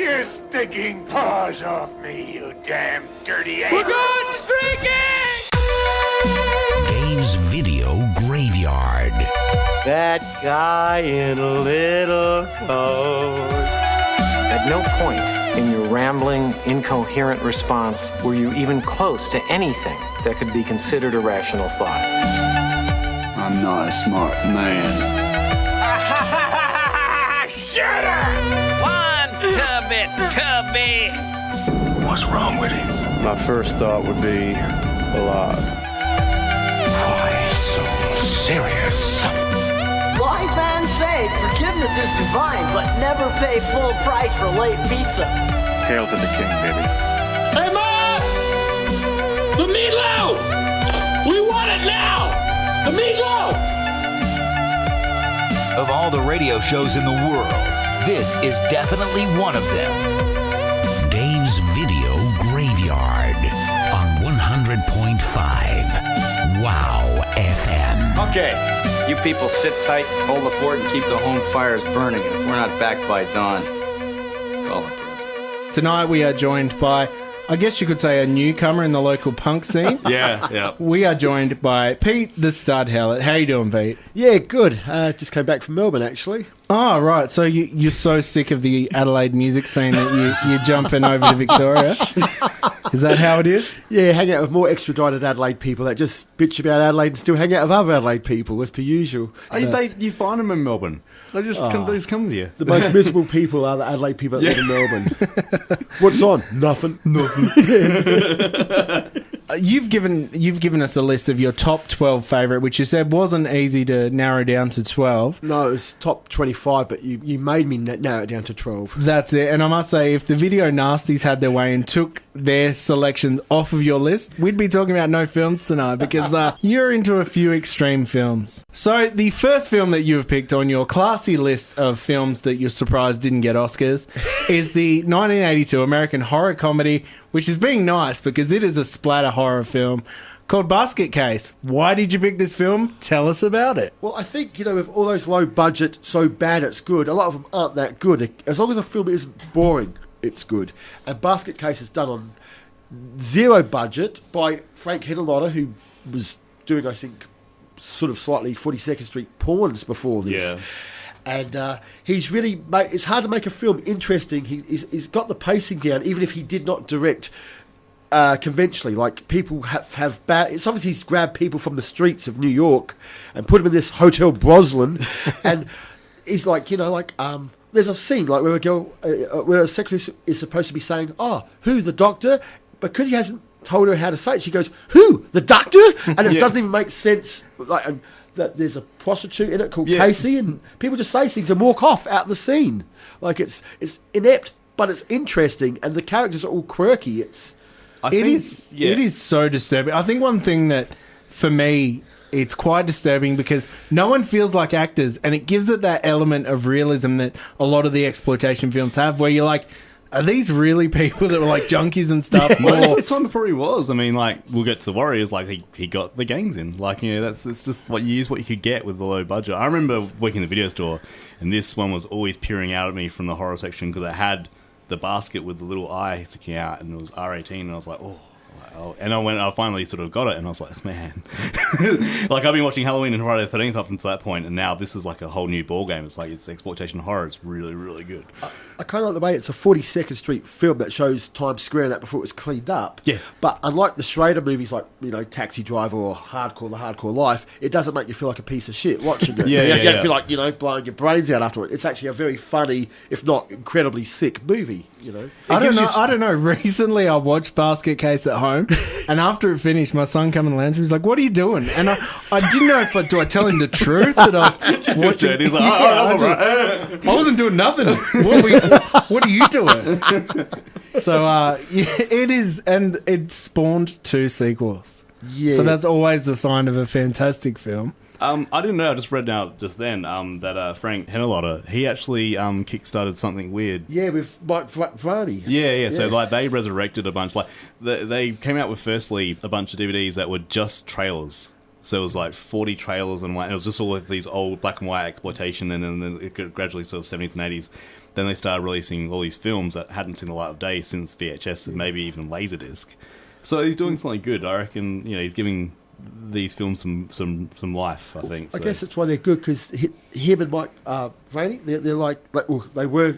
your stinking paws off me, you damn dirty ape! We're going streaking! Dave's Video Graveyard. That guy in little clothes. At no point in your rambling, incoherent response were you even close to anything that could be considered a rational thought. I'm not a smart man. Shut up! One tubby. What's wrong with him? My first thought would be alive. Why so serious? Wise man say forgiveness is divine, but never pay full price for late pizza. Hail to the king, baby. Hey, Ma! The meatloaf! We want it now! The meatloaf! Of all the radio shows in the world, this is definitely one of them. Dave's Video Graveyard on 100.5 WOW FM. Okay, you people sit tight, hold the fort, and keep the home fires burning. And if we're not back by dawn, call it president. Tonight we are joined by, I guess you could say, a newcomer in the local punk scene. Yeah. We are joined by Pete the Stud Howlett. How you doing, Pete? Yeah, good. Just came back from Melbourne, actually. Oh, right. So you're so sick of the Adelaide music scene that you're jumping over to Victoria? Is that how it is? Yeah, hang out with more extradited Adelaide people that just bitch about Adelaide and still hang out with other Adelaide people, as per usual. You find them in Melbourne. They just come to you. The most miserable people are the Adelaide people that live in Melbourne. What's on? Nothing. You've given us a list of your top 12 favourite, which you said wasn't easy to narrow down to 12. No, it was top 25, but you made me narrow it down to 12. That's it. And I must say, if the Video Nasties had their way and took their selections off of your list, we'd be talking about no films tonight, because you're into a few extreme films. So the first film that you've picked on your classy list of films that you're surprised didn't get Oscars is the 1982 American horror comedy, which is being nice because it is a splatter horror film called Basket Case. Why did you pick this film? Tell us about it. Well, I think, with all those low budget, so bad it's good, a lot of them aren't that good. As long as a film isn't boring, it's good. And Basket Case is done on zero budget by Frank Henalotta, who was doing, I think, sort of slightly 42nd Street porns before this. Yeah. And he's really it's hard to make a film interesting. He's got the pacing down, even if he did not direct conventionally. Like, people have bad. It's obviously he's grabbed people from the streets of New York and put them in this Hotel Broslin, and he's like, there's a scene like where a girl, where a secretary is supposed to be saying, "Oh, who, the doctor?" Because he hasn't told her how to say it, she goes, "Who, the doctor?" And it doesn't even make sense. That there's a prostitute in it called Casey, and people just say things and walk off out the scene. Like, it's inept, but it's interesting, and the characters are all quirky. It is so disturbing. I think one thing that, for me, it's quite disturbing because no one feels like actors, and it gives it that element of realism that a lot of the exploitation films have, where you're like, are these really people that were like junkies and stuff? Most of the time it probably was. I mean, like, we'll get to the Warriors, like, he got the gangs in. Like, it's just what you could get with the low budget. I remember working in the video store, and this one was always peering out at me from the horror section because it had the basket with the little eye sticking out, and it was R18, and I was like, oh. And I finally sort of got it, and I was like, man. Like, I've been watching Halloween and Friday the 13th up until that point, and now this is like a whole new ballgame. It's like, it's exploitation horror. It's really, really good. I kind of like the way it's a 42nd Street film that shows Times Square and that before it was cleaned up. Yeah. But unlike the Schrader movies like, Taxi Driver or The Hardcore Life, it doesn't make you feel like a piece of shit watching it. You don't feel like, blowing your brains out afterward. It's actually a very funny, if not incredibly sick movie, I don't know. Recently I watched Basket Case at home, and after it finished, my son came in the lounge and he was like, "What are you doing?" And I didn't know if do I tell him the truth that I was watching. He's like, I wasn't doing nothing. What are you doing? So it is, and it spawned 2 sequels. Yeah. So that's always the sign of a fantastic film. I didn't know. I just read now just then that Frank Henalotta, he actually kickstarted something weird. Yeah, with Mike Varney. Yeah. So like they resurrected a bunch. Like they came out with firstly a bunch of DVDs that were just trailers. So it was like 40 trailers and it was just all of these old black and white exploitation, and then it gradually sort of 70s and 80s. then they started releasing all these films that hadn't seen the light of day since VHS and maybe even Laserdisc. So he's doing something good. I reckon, he's giving these films some life, I think. I guess that's why they're good, because him and Mike Rainey, they're like they were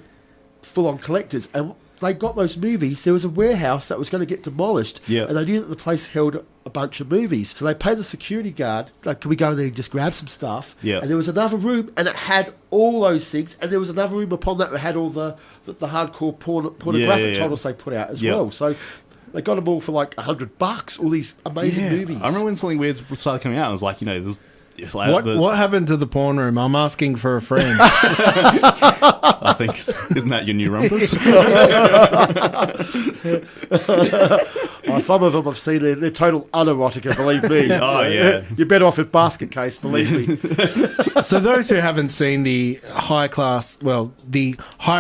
full-on collectors, and they got those movies. There was a warehouse that was going to get demolished, Yeah. and they knew that the place held a bunch of movies. So they paid the security guard, like, can we go in there and just grab some stuff? Yeah. And there was another room, and it had all those things, and there was another room upon that had all the hardcore pornographic titles they put out as well. So they got them all for like $100, all these amazing movies. I remember when something weird started coming out, it was like, there's... What happened to the porn room? I'm asking for a friend. I think, isn't that your new rumpus? Some of them I've seen, they're total unerotica, believe me. Oh, yeah. You're better off with Basket Case, believe me. So those who haven't seen the high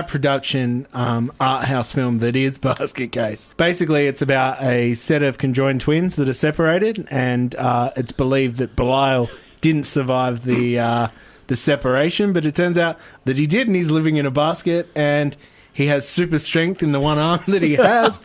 production art house film that is Basket Case, basically it's about a set of conjoined twins that are separated, and it's believed that Belial didn't survive the separation, but it turns out that he did, and he's living in a basket, and he has super strength in the one arm that he has,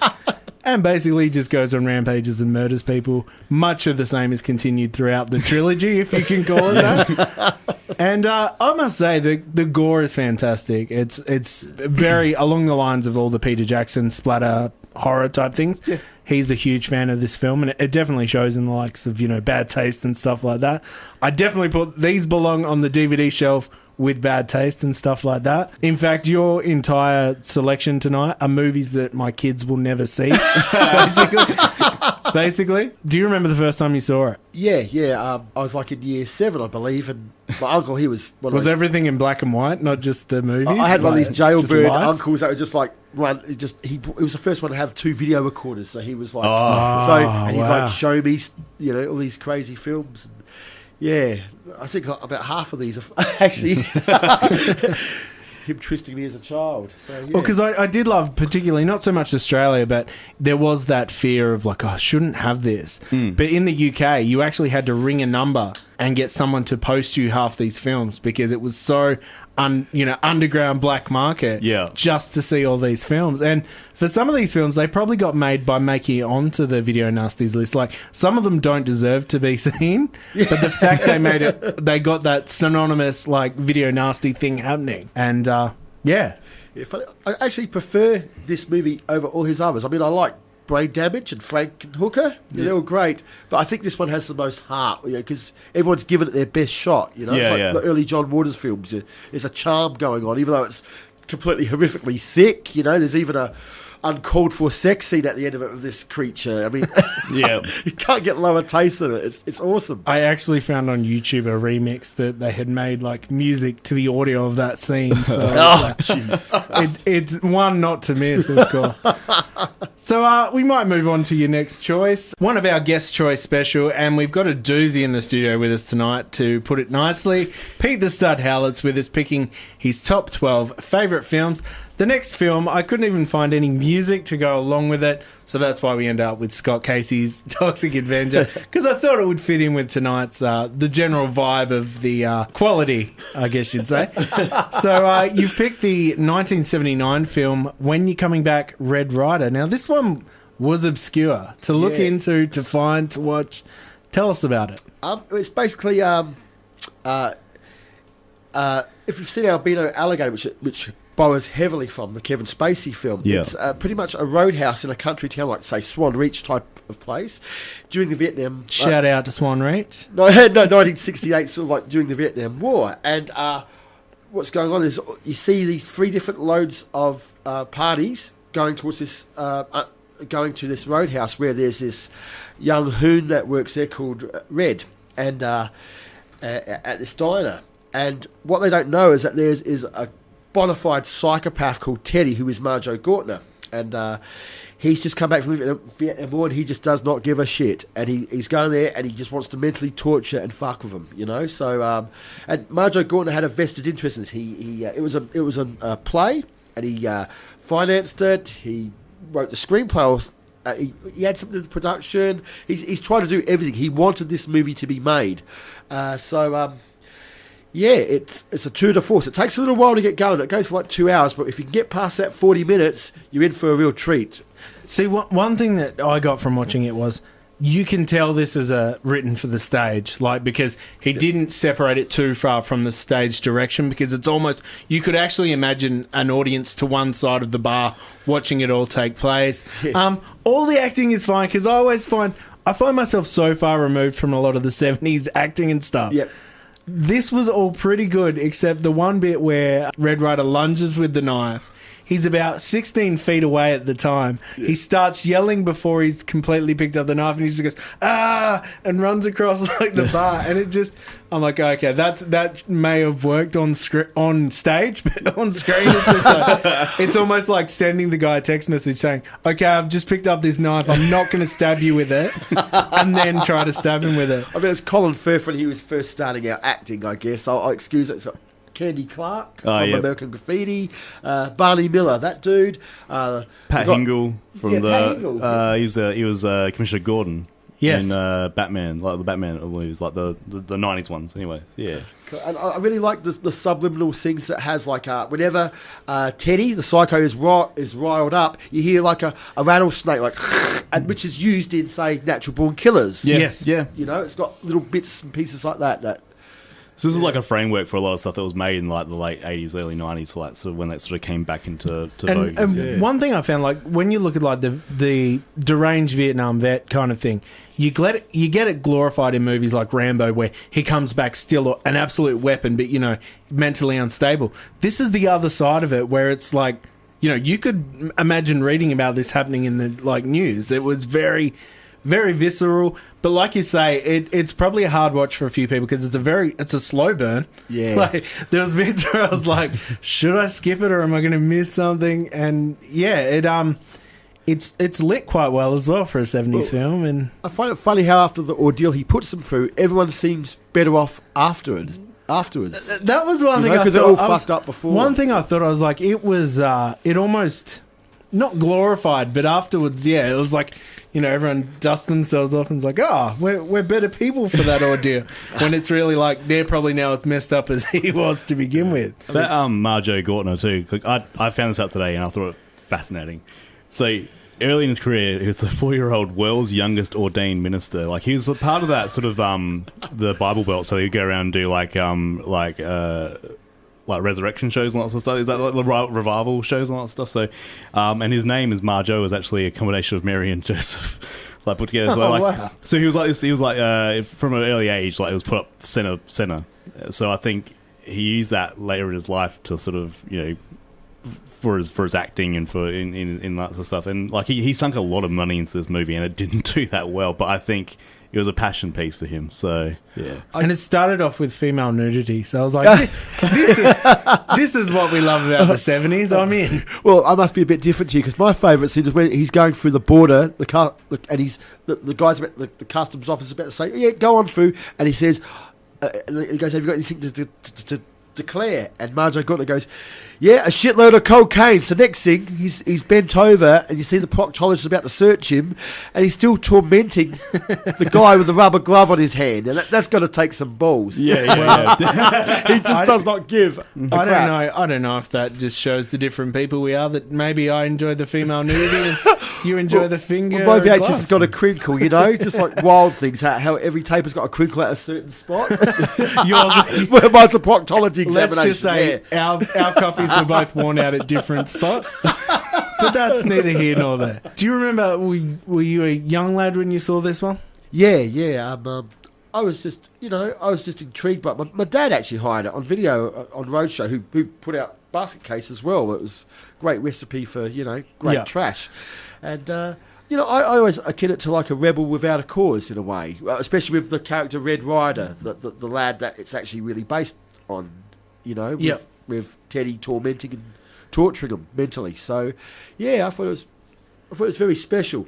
and basically just goes on rampages and murders people. Much of the same is continued throughout the trilogy, if you can call it that. And I must say, the gore is fantastic. It's very along the lines of all the Peter Jackson splatter horror type things. Yeah. He's a huge fan of this film, and it definitely shows in the likes of, Bad Taste and stuff like that. I definitely put these belong on the DVD shelf with Bad Taste and stuff like that. In fact, your entire selection tonight are movies that my kids will never see, basically. Do you remember the first time you saw it? Yeah. I was like in year 7, I believe, and my uncle, he was... Was everything in black and white, not just the movies? I had one of these jailbird uncles that would just like run... He was the first one to have 2 video recorders, so he was like... and he'd like show me, all these crazy films. Yeah, I think about half of these are actually him twisting me as a child. So, yeah. Well, because I did love, particularly, not so much Australia, but there was that fear of like, I shouldn't have this. But in the UK, you actually had to ring a number and get someone to post you half these films because it was so... underground black market, just to see all these films. And for some of these films, they probably got made by making it onto the Video Nasties list. Like, some of them don't deserve to be seen, but the fact they made it, they got that synonymous, like, Video Nasty thing happening. And, yeah, I actually prefer this movie over all his others. I mean, I like Brain Damage and Frank and Hooker. They're all great. But I think this one has the most heart, because everyone's given it their best shot. It's like the early John Waters films. There's a charm going on, even though it's completely horrifically sick. There's even a uncalled for sex scene at the end of it with this creature. I mean, you can't get lower taste of it. It's awesome. I actually found on YouTube a remix that they had made like music to the audio of that scene. So it's one not to miss, of course. So we might move on to your next choice. One of our guest choice special, and we've got a doozy in the studio with us tonight, to put it nicely. Pete the Stud Howlett's with us, picking his top 12 favourite films. The next film, I couldn't even find any music to go along with it, so that's why we end up with Scott Casey's Toxic Avenger, because I thought it would fit in with tonight's, the general vibe of the quality, I guess you'd say. So you've picked the 1979 film When You're Coming Back, Red Rider. Now, this one was obscure to look into, to find, to watch. Tell us about it. It's basically, if you've seen Albino Alligator, which borrows heavily from the Kevin Spacey film. It's pretty much a roadhouse in a country town, like, say, Swan Reach type of place. During the Vietnam... Shout out to Swan Reach. No, 1968, sort of like during the Vietnam War. And what's going on is you see these 3 different loads of parties going towards this... going to this roadhouse where there's this young hoon that works there called Red, and at this diner. And what they don't know is that there's a bona fide psychopath called Teddy, who is Marjo Gortner, and he's just come back from the Vietnam War, and he just does not give a shit, and he's going there and he just wants to mentally torture and fuck with him, So and Marjo Gortner had a vested interest in this. It was a play, and he financed it. He wrote the screenplay. He had something to do with production. He's trying to do everything. He wanted this movie to be made, so Yeah, it's a tour de force. It takes a little while to get going. It goes for like 2 hours, but if you can get past that 40 minutes, you're in for a real treat. See, one thing that I got from watching it was you can tell this is written for the stage, like, because he didn't separate it too far from the stage direction, because it's almost, you could actually imagine an audience to one side of the bar watching it all take place. All the acting is fine, because I find myself so far removed from a lot of the 70s acting and stuff. Yep. This was all pretty good, except the one bit where Red Ryder lunges with the knife. He's about 16 feet away at the time. Yeah. He starts yelling before he's completely picked up the knife, and he just goes, "Ah!" and runs across like the bar. And it just, I'm like, okay, that may have worked on stage, but on screen, it's just like, it's almost like sending the guy a text message saying, "Okay, I've just picked up this knife. I'm not going to stab you with it," and then try to stab him with it. I mean, it's Colin Firth when he was first starting out acting, I guess. I'll excuse it. So, Candy Clark from American Graffiti, Barney Miller, that dude. Pat Hingle from he was Commissioner Gordon in Batman, like the Batman movies, like the 90s ones. Anyway, yeah. And I really like the subliminal things that has, like, whenever Teddy, the psycho, is riled up, you hear like a rattlesnake, like, and which is used in, say, Natural Born Killers. Yeah. Yes, yeah. You know, it's got little bits and pieces like that. So this is like a framework for a lot of stuff that was made in like the late 80s, early 90s, so like sort of when that sort of came back into vogue. And one thing I found, like, when you look at like the deranged Vietnam vet kind of thing, you get it glorified in movies like Rambo, where he comes back still an absolute weapon, but, you know, mentally unstable. This is the other side of it, where it's like, you know, you could imagine reading about this happening in the like news. It was very, very visceral, but like you say, it's probably a hard watch for a few people because it's a slow burn. Yeah. Like, there was bits where I was like, should I skip it or am I going to miss something? And yeah, it's lit quite well as well for a 70s film. And I find it funny how after the ordeal he puts them through, everyone seems better off afterwards. That was one thing I thought. Because they're all fucked up before. One thing I thought, I was like, it was it almost not glorified, but afterwards, yeah, it was like, you know, everyone dusts themselves off and is like, we're better people for that ordeal. When it's really like, they're probably now as messed up as he was to begin with. That Marjoe Gortner too, like, I found this out today and I thought it fascinating. So early in his career, he was the 4-year-old world's youngest ordained minister. Like, he was a part of that sort of the Bible Belt, so he'd go around and do like resurrection shows and lots of stuff. Is that like the revival shows and all that stuff? So, and his name is Marjoe, is actually a combination of Mary and Joseph, like, put together. So, wow. So he was like this. He was like from an early age, like, it was put up center. So I think he used that later in his life to sort of, you know, for his acting and for in lots of stuff. And like he sunk a lot of money into this movie, and it didn't do that well. But I think it was a passion piece for him, so yeah. And it started off with female nudity, so I was like, this is what we love about the 70s. I'm in. Well, I must be a bit different to you, because my favourite scene is when he's going through the border, and he's the guy's about, the customs officer about to say, "Yeah, go on through," and he says, and he goes, "Have you got anything to declare?" And Marjoe Gortner goes, "Yeah, a shitload of cocaine." So next thing, he's bent over, and you see the proctologist about to search him, and he's still tormenting the guy with the rubber glove on his hand, and that's got to take some balls. Yeah. He just does not give. I don't know if that just shows the different people we are. That maybe I enjoy the female nudity and you enjoy the finger. Well, my VHS has got a crinkle, you know, just like Wild Things. How every tape has got a crinkle at a certain spot. Well, mine's a proctology examination. Let's just say our copies were both worn out at different spots. But that's neither here nor there. Do you remember, were you a young lad when you saw this one? Yeah. I was just intrigued by it. My dad actually hired it on video on Roadshow, who put out Basket Case as well. It was a great recipe for, you know, great trash. And, you know, I always akin it to like a rebel without a cause in a way, especially with the character Red Ryder, the lad that it's actually really based on, you know, with Teddy tormenting and torturing him mentally. So, yeah, I thought it was very special.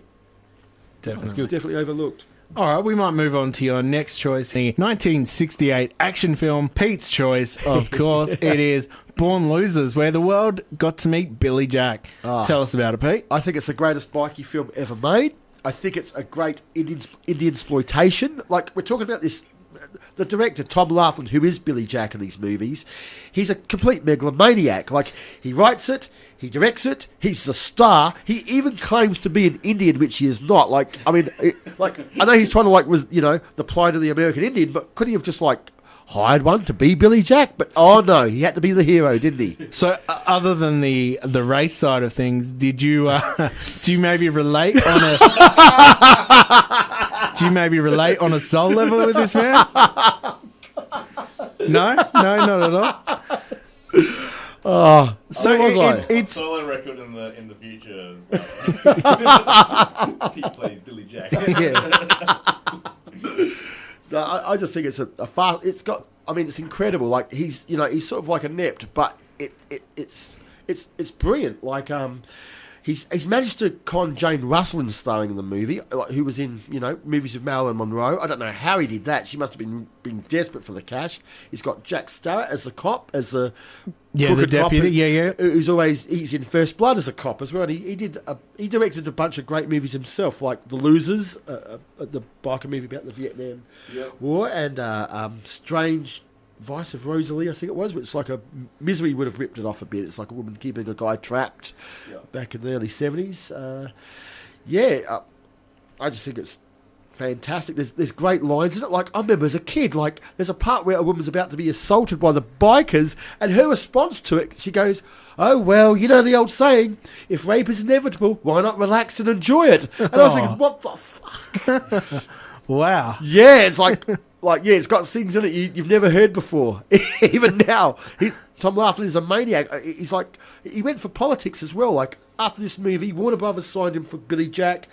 Definitely. Definitely overlooked. All right, we might move on to your next choice. The 1968 action film, Pete's choice, of course. It is Born Losers, where the world got to meet Billy Jack. Tell us about it, Pete. I think it's the greatest bikie film ever made. I think it's a great Indian exploitation. Like, we're talking about this the director, Tom Laughlin, who is Billy Jack in these movies, he's a complete megalomaniac. Like, he writes it, he directs it, he's a star. He even claims to be an Indian, which he is not. Like, I mean, I know he's trying to, like, the plight of the American Indian, but couldn't he have just, like, hired one to be Billy Jack? But, oh no, he had to be the hero, didn't he? So, other than the race side of things, did you do you maybe relate on a soul level with this man? No, not at all. Oh, so it's solo record in the future. He plays Billy Jack. No, I just think it's a fast. It's got. I mean, it's incredible. Like, he's sort of like inept, but it's brilliant. Like, he's managed to con Jane Russell into starring in the movie, like, who was in movies with Marilyn Monroe. I don't know how he did that. She must have been desperate for the cash. He's got Jack Starrett as the cop, as the the deputy, he's in First Blood as a cop as well. And he directed a bunch of great movies himself, like The Losers, the biker movie about the Vietnam War, and Strange Vice of Rosalie, I think it was, but it's like Misery would have ripped it off a bit. It's like a woman keeping a guy trapped back in the early 70s. I just think it's fantastic. There's great lines in it. Like, I remember as a kid, like, there's a part where a woman's about to be assaulted by the bikers, and her response to it, she goes, "Oh, well, you know the old saying, if rape is inevitable, why not relax and enjoy it?" And I was thinking, what the fuck? Wow. Yeah, it's like, it's got things in it you've never heard before. Even now, Tom Laughlin is a maniac. He's like, he went for politics as well. Like, after this movie, Warner Brothers signed him for Billy Jack,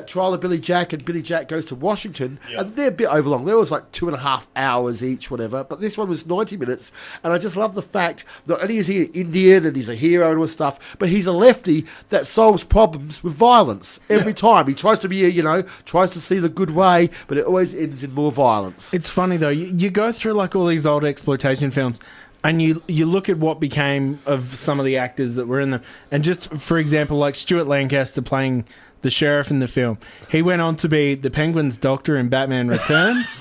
Trial of Billy Jack, and Billy Jack Goes to Washington, and they're a bit overlong. There was like 2.5 hours each, whatever, but this one was 90 minutes, and I just love the fact not only is he an Indian and he's a hero and all this stuff, but he's a lefty that solves problems with violence every time. He tries to be tries to see the good way, but it always ends in more violence. It's funny though, you go through like all these old exploitation films, and you look at what became of some of the actors that were in them, and just for example, like Stuart Lancaster playing the sheriff in the film. He went on to be the Penguin's doctor in Batman Returns.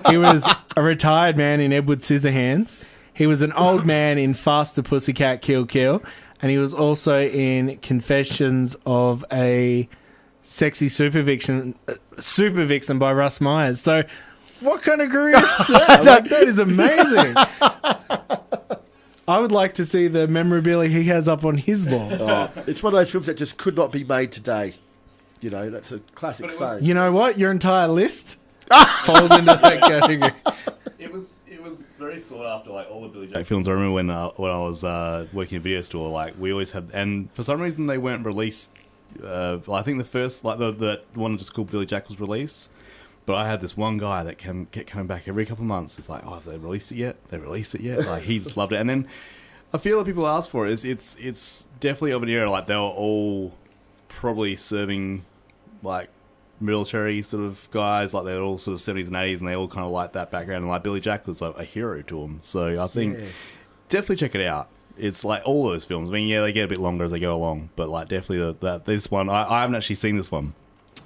He was a retired man in Edward Scissorhands. He was an old man in Faster Pussycat Kill Kill. And he was also in Confessions of a Sexy Super Vixen by Russ Myers. So what kind of career is that? Like, that is amazing. I would like to see the memorabilia he has up on his walls. Oh, it's one of those films that just could not be made today. That's a classic saying. You know what? Your entire list falls into that category. It was very sought after, like all the Billy Jack films. I remember when I was working in a video store, like we always had, and for some reason they weren't released. I think the first, like the one just called Billy Jack was released. But I had this one guy that kept coming back every couple of months. It's like, oh, have they released it yet? They released it yet? Like, he's loved it. And then I feel that people ask for it. It's definitely of an era. Like, they were all probably serving, like, military sort of guys. Like, they were all sort of 70s and 80s, and they all kind of like that background. And, like, Billy Jack was, like, a hero to them. So I think definitely check it out. It's like all those films. I mean, yeah, they get a bit longer as they go along. But, like, definitely this one. I haven't actually seen this one.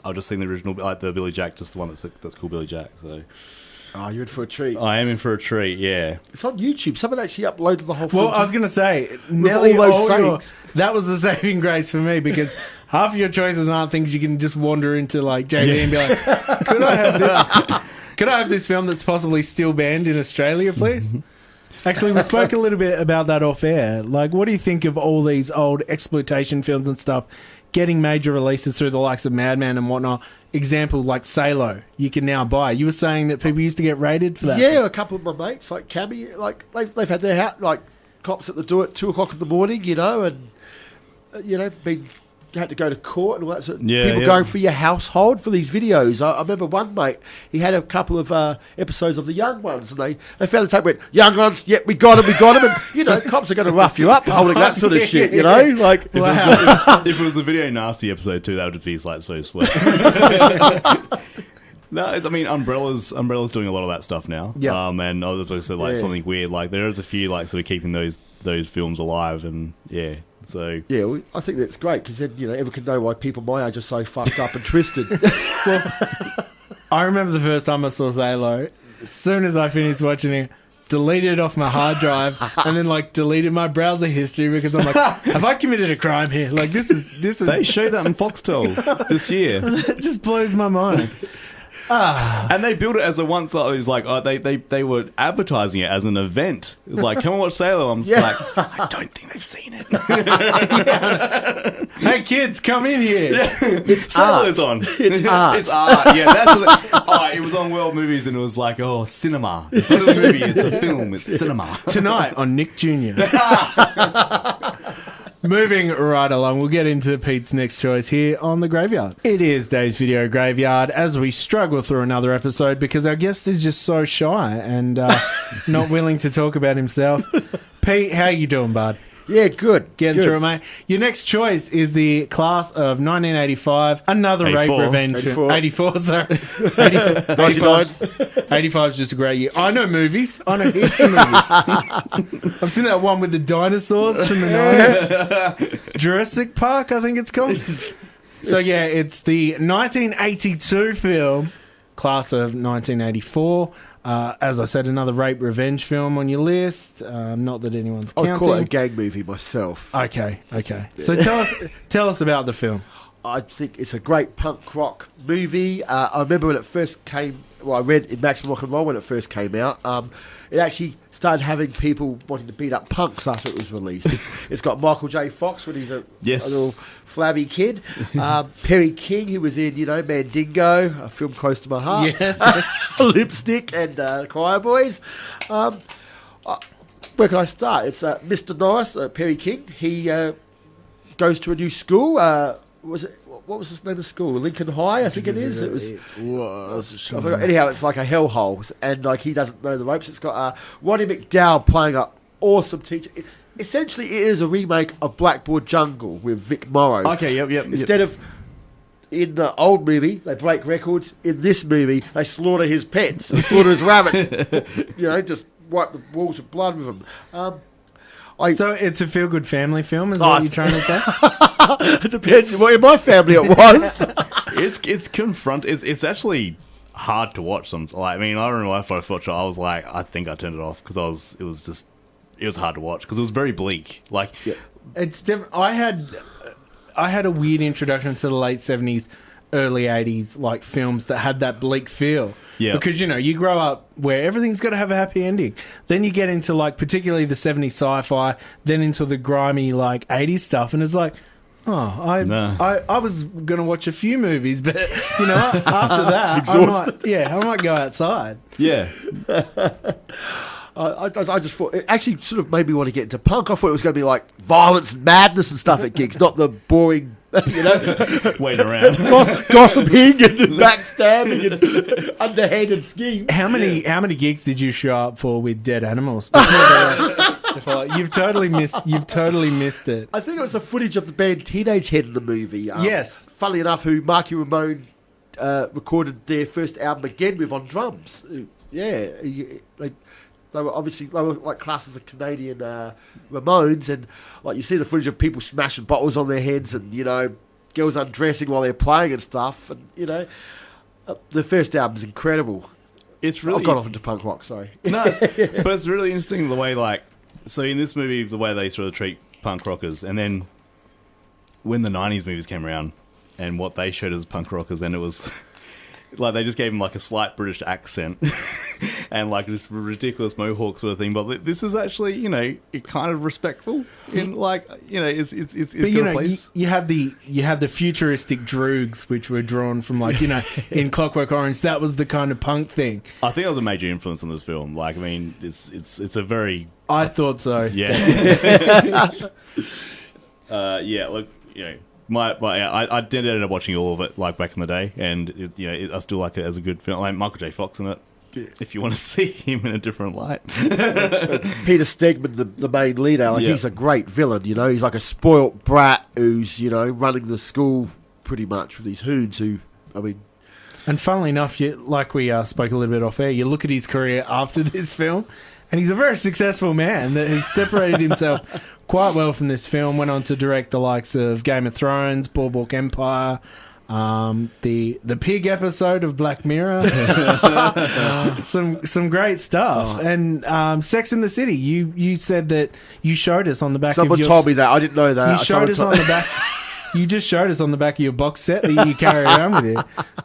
I've just seen the original, like the Billy Jack, just the one that's called Billy Jack. So, you're in for a treat. I am in for a treat. Yeah, it's on YouTube. Someone actually uploaded the whole film. Well, I was going to say, nearly all those that was the saving grace for me, because half of your choices aren't things you can just wander into like JV and be like, could I have this? Could I have this film that's possibly still banned in Australia, please? Actually, we spoke a little bit about that off air. Like, what do you think of all these old exploitation films and stuff getting major releases through the likes of Madman and whatnot? Example, like Salo, you can now buy. You were saying that people used to get raided for that. Yeah, a couple of my mates, like Cammy, like they've had their house, like cops at the door at 2:00 in the morning, and been had to go to court and all that sort of people going for your household for these videos. I remember one mate, he had a couple of episodes of The Young Ones, and they found the tape, went, "Young Ones, yep, we got him," and cops are going to rough you up holding that sort of shit, like. If it was a Video Nasty episode too, that would be like so sweet. No, I mean Umbrella's doing a lot of that stuff now. Yeah. And I was also like something weird, like there is a few like sort of keeping those films alive, and So I think that's great, because then everyone can know why people my age are so fucked up and twisted. I remember the first time I saw Zalo. As soon as I finished watching it, deleted it off my hard drive, and then like deleted my browser history because I'm like, have I committed a crime here? Like this is. They showed that in Foxtel this year. It just blows my mind. And they built it as a once. It was like they were advertising it as an event. It was like, come and watch Sailor. I'm just like, I don't think they've seen it. Hey kids, come in here. It's Sailor's art. on. It's art. It's art. Yeah, that's it was on World Movies, and it was like, oh, cinema. It's not a movie. It's a film. It's cinema. Tonight on Nick Jr. Moving right along, we'll get into Pete's next choice here on The Graveyard. It is Dave's Video Graveyard as we struggle through another episode because our guest is just so shy and not willing to talk about himself. Pete, how you doing, bud? Yeah, good. Getting through it, mate. Your next choice is the class of 1985, another 84. rape revenge. 84, sorry. 99. 85 is just a great year. I know movies. I know heaps of movies. I've seen that one with the dinosaurs from the 90s. Jurassic Park, I think it's called. So, yeah, it's the 1982 film, class of 1984. As I said, another rape revenge film on your list. Not that anyone's counting. I'd call it a gang movie myself. Okay. So tell us about the film. I think it's a great punk rock movie. I remember when it first came. Well, I read in Maximum Rock and Roll when it first came out. It actually started having people wanting to beat up punks after it was released. It's got Michael J. Fox when he's a little flabby kid. Perry King, who was in, Mandingo, a film close to my heart. Yes. Lipstick and Choir Boys. Where can I start? It's Mr. Norris, Perry King. He goes to a new school. What was the name of school? Lincoln High, I think it is. It was. I forgot. Anyhow, it's like a hellhole, and like he doesn't know the ropes. It's got Ronnie McDowell playing an awesome teacher. Essentially, it is a remake of Blackboard Jungle with Vic Morrow. Okay, yep. Instead of in the old movie, they break records. In this movie, they slaughter his pets, they slaughter his rabbits. Just wipe the walls with blood with them. So it's a feel-good family film, is what you're trying to say? It depends what in my family it was. It's actually hard to watch. I remember when I first watched it, I was like, I think I turned it off because it was hard to watch because it was very bleak. Like, I had a weird introduction to the late 70s, early 80s, like films that had that bleak feel. Yeah. Because, you grow up where everything's got to have a happy ending. Then you get into, like, particularly the 70s sci-fi, then into the grimy, like, 80s stuff, and it's like, I was going to watch a few movies, but, after that, I might go outside. Yeah. I just thought it actually sort of made me want to get into punk. I thought it was going to be like violence and madness and stuff at gigs, not the boring, waiting around, gossiping and backstabbing and underhanded schemes. How many gigs did you show up for with dead animals? You've totally missed it. I think it was the footage of the band Teenage Head in the movie. Yes. Funnily enough, who Marky Ramone recorded their first album again with on drums. Yeah, they were like classed as the Canadian Ramones, and like you see the footage of people smashing bottles on their heads, and girls undressing while they're playing and stuff, and the first album's incredible. It's really I've gone off into punk rock. Sorry, no, but it's really interesting the way so in this movie the way they sort of treat punk rockers, and then when the 90s movies came around and what they showed as punk rockers, and it was. Like, they just gave him, like, a slight British accent and, like, this ridiculous mohawk sort of thing. But this is actually, kind of respectful in, like, it's got a place. You have the futuristic droogs, which were drawn from, like, in Clockwork Orange. That was the kind of punk thing. I think that was a major influence on this film. Like, I mean, it's a very... I thought so. Yeah. Look, I did end up watching all of it like back in the day, and I still like it as a good film. Like Michael J. Fox in it, if you want to see him in a different light. Peter Stegman, the main leader, he's a great villain. He's like a spoilt brat who's running the school pretty much with these hoons And funnily enough, like we spoke a little bit off air, you look at his career after this film, and he's a very successful man that has separated himself quite well from this film. Went on to direct the likes of Game of Thrones, Boardwalk Empire, The pig episode of Black Mirror, some great stuff, and Sex in the City. You said that you showed us on the back. Someone of your, told me that. I didn't know that. You showed us on the back. You just showed us on the back of your box set that you carry around with you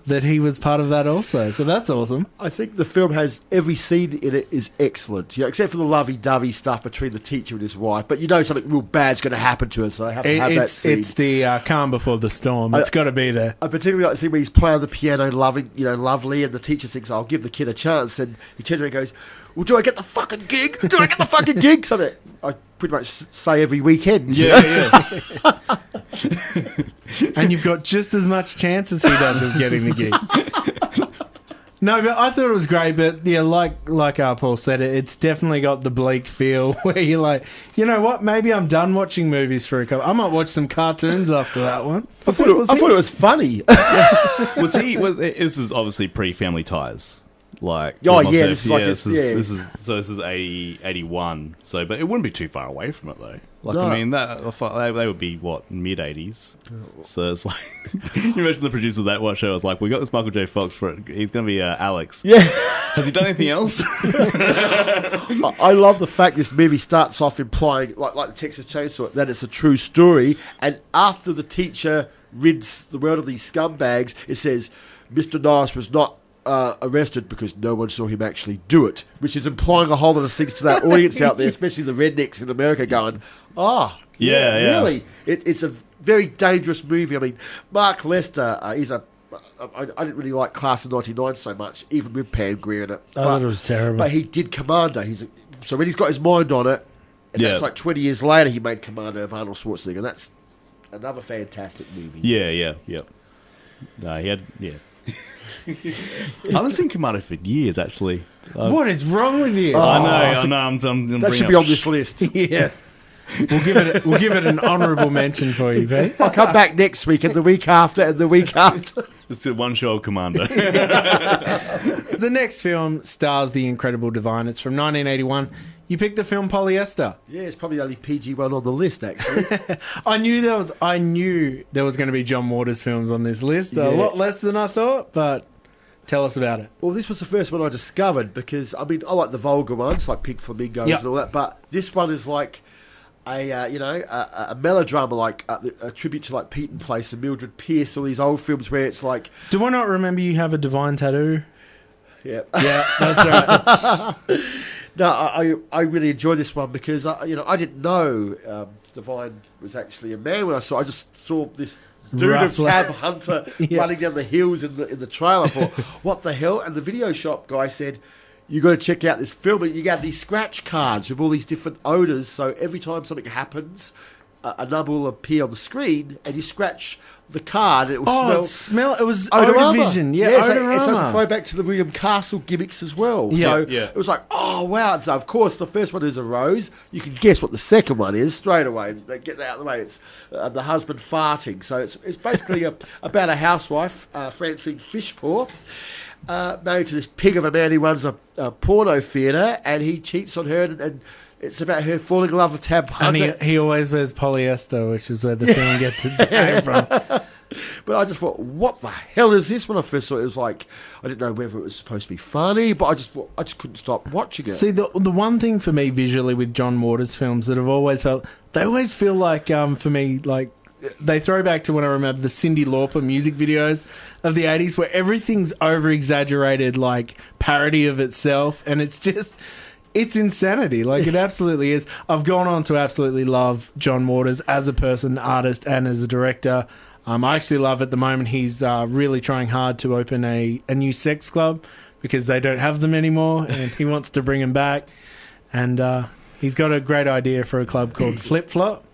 that he was part of that also. So that's awesome. I think the film has every scene in it is excellent, except for the lovey-dovey stuff between the teacher and his wife. But you know something real bad's going to happen to her, so they have to have that scene. It's the calm before the storm. It's got to be there. I particularly like the scene where he's playing the piano, lovely, and the teacher thinks, "I'll give the kid a chance," and he turns around and goes, "Well, do I get the fucking gig? Do I get the fucking gig?" Something I pretty much say every weekend. Yeah. And you've got just as much chance as he does of getting the gig. No, but I thought it was great. But yeah, like Paul said, it's definitely got the bleak feel where you're like, you know what? Maybe I'm done watching movies for a couple. I might watch some cartoons after that one. I thought it was funny. This is obviously pre-Family Ties. Like, this is 80, 81. So, but it wouldn't be too far away from it though. Like, no. I mean, they would be what, mid 80s. So it's like, you imagine the producer of that show was like, "We got this Michael J. Fox for it. He's going to be Alex." Yeah. Has he done anything else? I love the fact this movie starts off implying, like the Texas Chainsaw, that it's a true story. And after the teacher rids the world of these scumbags, it says, "Mr. Norris was not arrested because no one saw him actually do it," which is implying a whole lot of things to that audience out there, especially the rednecks in America going, really? It's a very dangerous movie. I mean, Mark Lester, I didn't really like Class of 99 so much, even with Pam Grier in it. I thought it was terrible. But he did Commando. So when he's got his mind on it, and that's like 20 years later, he made Commando of Arnold Schwarzenegger. And that's another fantastic movie. Yeah. No, he had, I haven't seen Commando for years, actually. What is wrong with you? I know. I'm that should be on this list. Yeah. We'll give it an honourable mention for you, Pete. I'll come back next week and the week after and the week after. Just did one show of Commando. The next film stars the Incredible Divine. It's from 1981. You picked the film Polyester. Yeah, it's probably the only PG one on the list, actually. I knew there was going to be John Waters films on this list. A lot less than I thought, but tell us about it. Well, this was the first one I discovered because, I mean, I like the vulgar ones, like Pink Flamingos and all that, but this one is like a melodrama, like a tribute to like Peyton Place and Mildred Pierce, all these old films where it's like... Do I not remember you have a divine tattoo? Yeah. Yeah, that's right. No, I really enjoyed this one because I didn't know Divine was actually a man when I just saw this dude of Tab Hunter running down the hills in the trailer. I thought, what the hell? And the video shop guy said, "You got to check out this film. And you got these scratch cards with all these different odors. So every time something happens, a number will appear on the screen, and you scratch the card, and it will smell. It was Odovision. Yeah, Odorama. So it's a throwback to the William Castle gimmicks as well. Yeah. So it was like, oh wow. So of course the first one is a rose. You can guess what the second one is straight away. They get that out of the way. It's the husband farting. So it's basically about a housewife, Francine Fishpaw, married to this pig of a man who runs a porno theatre, and he cheats on her and it's about her falling in love with Tab Hunter. And he always wears polyester, which is where the film gets its name from. But I just thought, what the hell is this? When I first saw it, it was like, I didn't know whether it was supposed to be funny, but I just couldn't stop watching it. See, the one thing for me visually with John Waters films that have always felt, they always feel like, for me, like, they throw back to when I remember the Cyndi Lauper music videos of the 80s where everything's over-exaggerated, like, parody of itself, and it's just... It's insanity. Like, it absolutely is. I've gone on to absolutely love John Waters as a person, artist, and as a director. I actually love at the moment he's really trying hard to open a new sex club because they don't have them anymore, and he wants to bring them back. And he's got a great idea for a club called Flip Flop,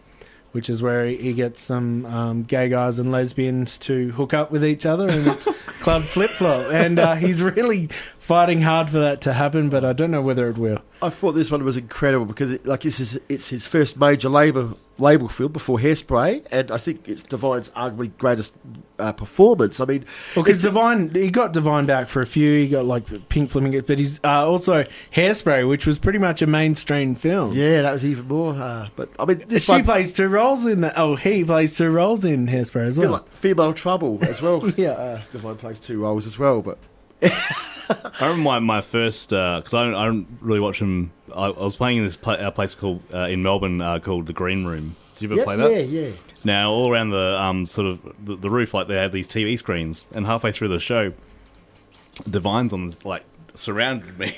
which is where he gets some gay guys and lesbians to hook up with each other, and it's Club Flip Flop. And he's really fighting hard for that to happen, but I don't know whether it will. I thought this one was incredible because it's his first major label film before Hairspray, and I think it's Divine's arguably greatest performance. I mean, well, because he got Divine back for a few. He got like Pink Flamingo, but he's also Hairspray, which was pretty much a mainstream film. Yeah, that was even more. But I mean, she plays two roles in that. Oh, he plays two roles in Hairspray as well. Like Female Trouble as well. Yeah, Divine plays two roles as well, but. I remember my first because I don't really watch them. I was playing in this place called in Melbourne called the Green Room. Did you ever play that? Yeah. Now all around the sort of the roof, like they had these TV screens, and halfway through the show, Divine's on like surrounded me,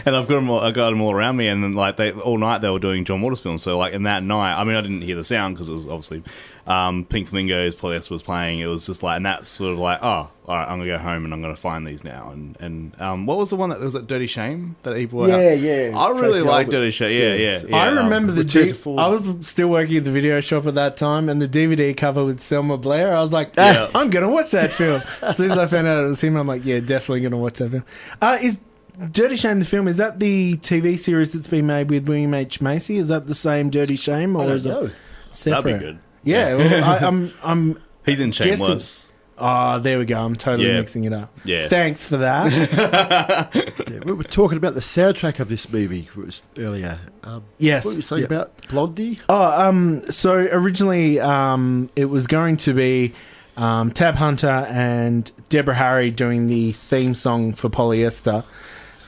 and I got them all around me, and then like all night they were doing John Waters films. So like in that night, I mean I didn't hear the sound because it was obviously Pink Flamingos, Polyester was playing. It was just like, and that's sort of like, oh, all right, I'm gonna go home and I'm gonna find these now. And what was the one that was that Dirty Shame that he brought out? Yeah. I really like Dirty Shame. Yeah. I remember I was still working at the video shop at that time, and the DVD cover with Selma Blair. I was like, I'm gonna watch that film. As soon as I found out it was him, I'm like, yeah, definitely gonna watch that film. Is Dirty Shame the film? Is that the TV series that's been made with William H Macy? Is that the same Dirty Shame, or is it separate? That'd be good. Yeah, well, I'm. He's in Shameless. Oh, there we go. I'm totally mixing it up. Yeah. Thanks for that. We were talking about the soundtrack of this movie earlier. Yes. What were you saying about Blondie? Oh, so originally it was going to be Tab Hunter and Deborah Harry doing the theme song for Polyester.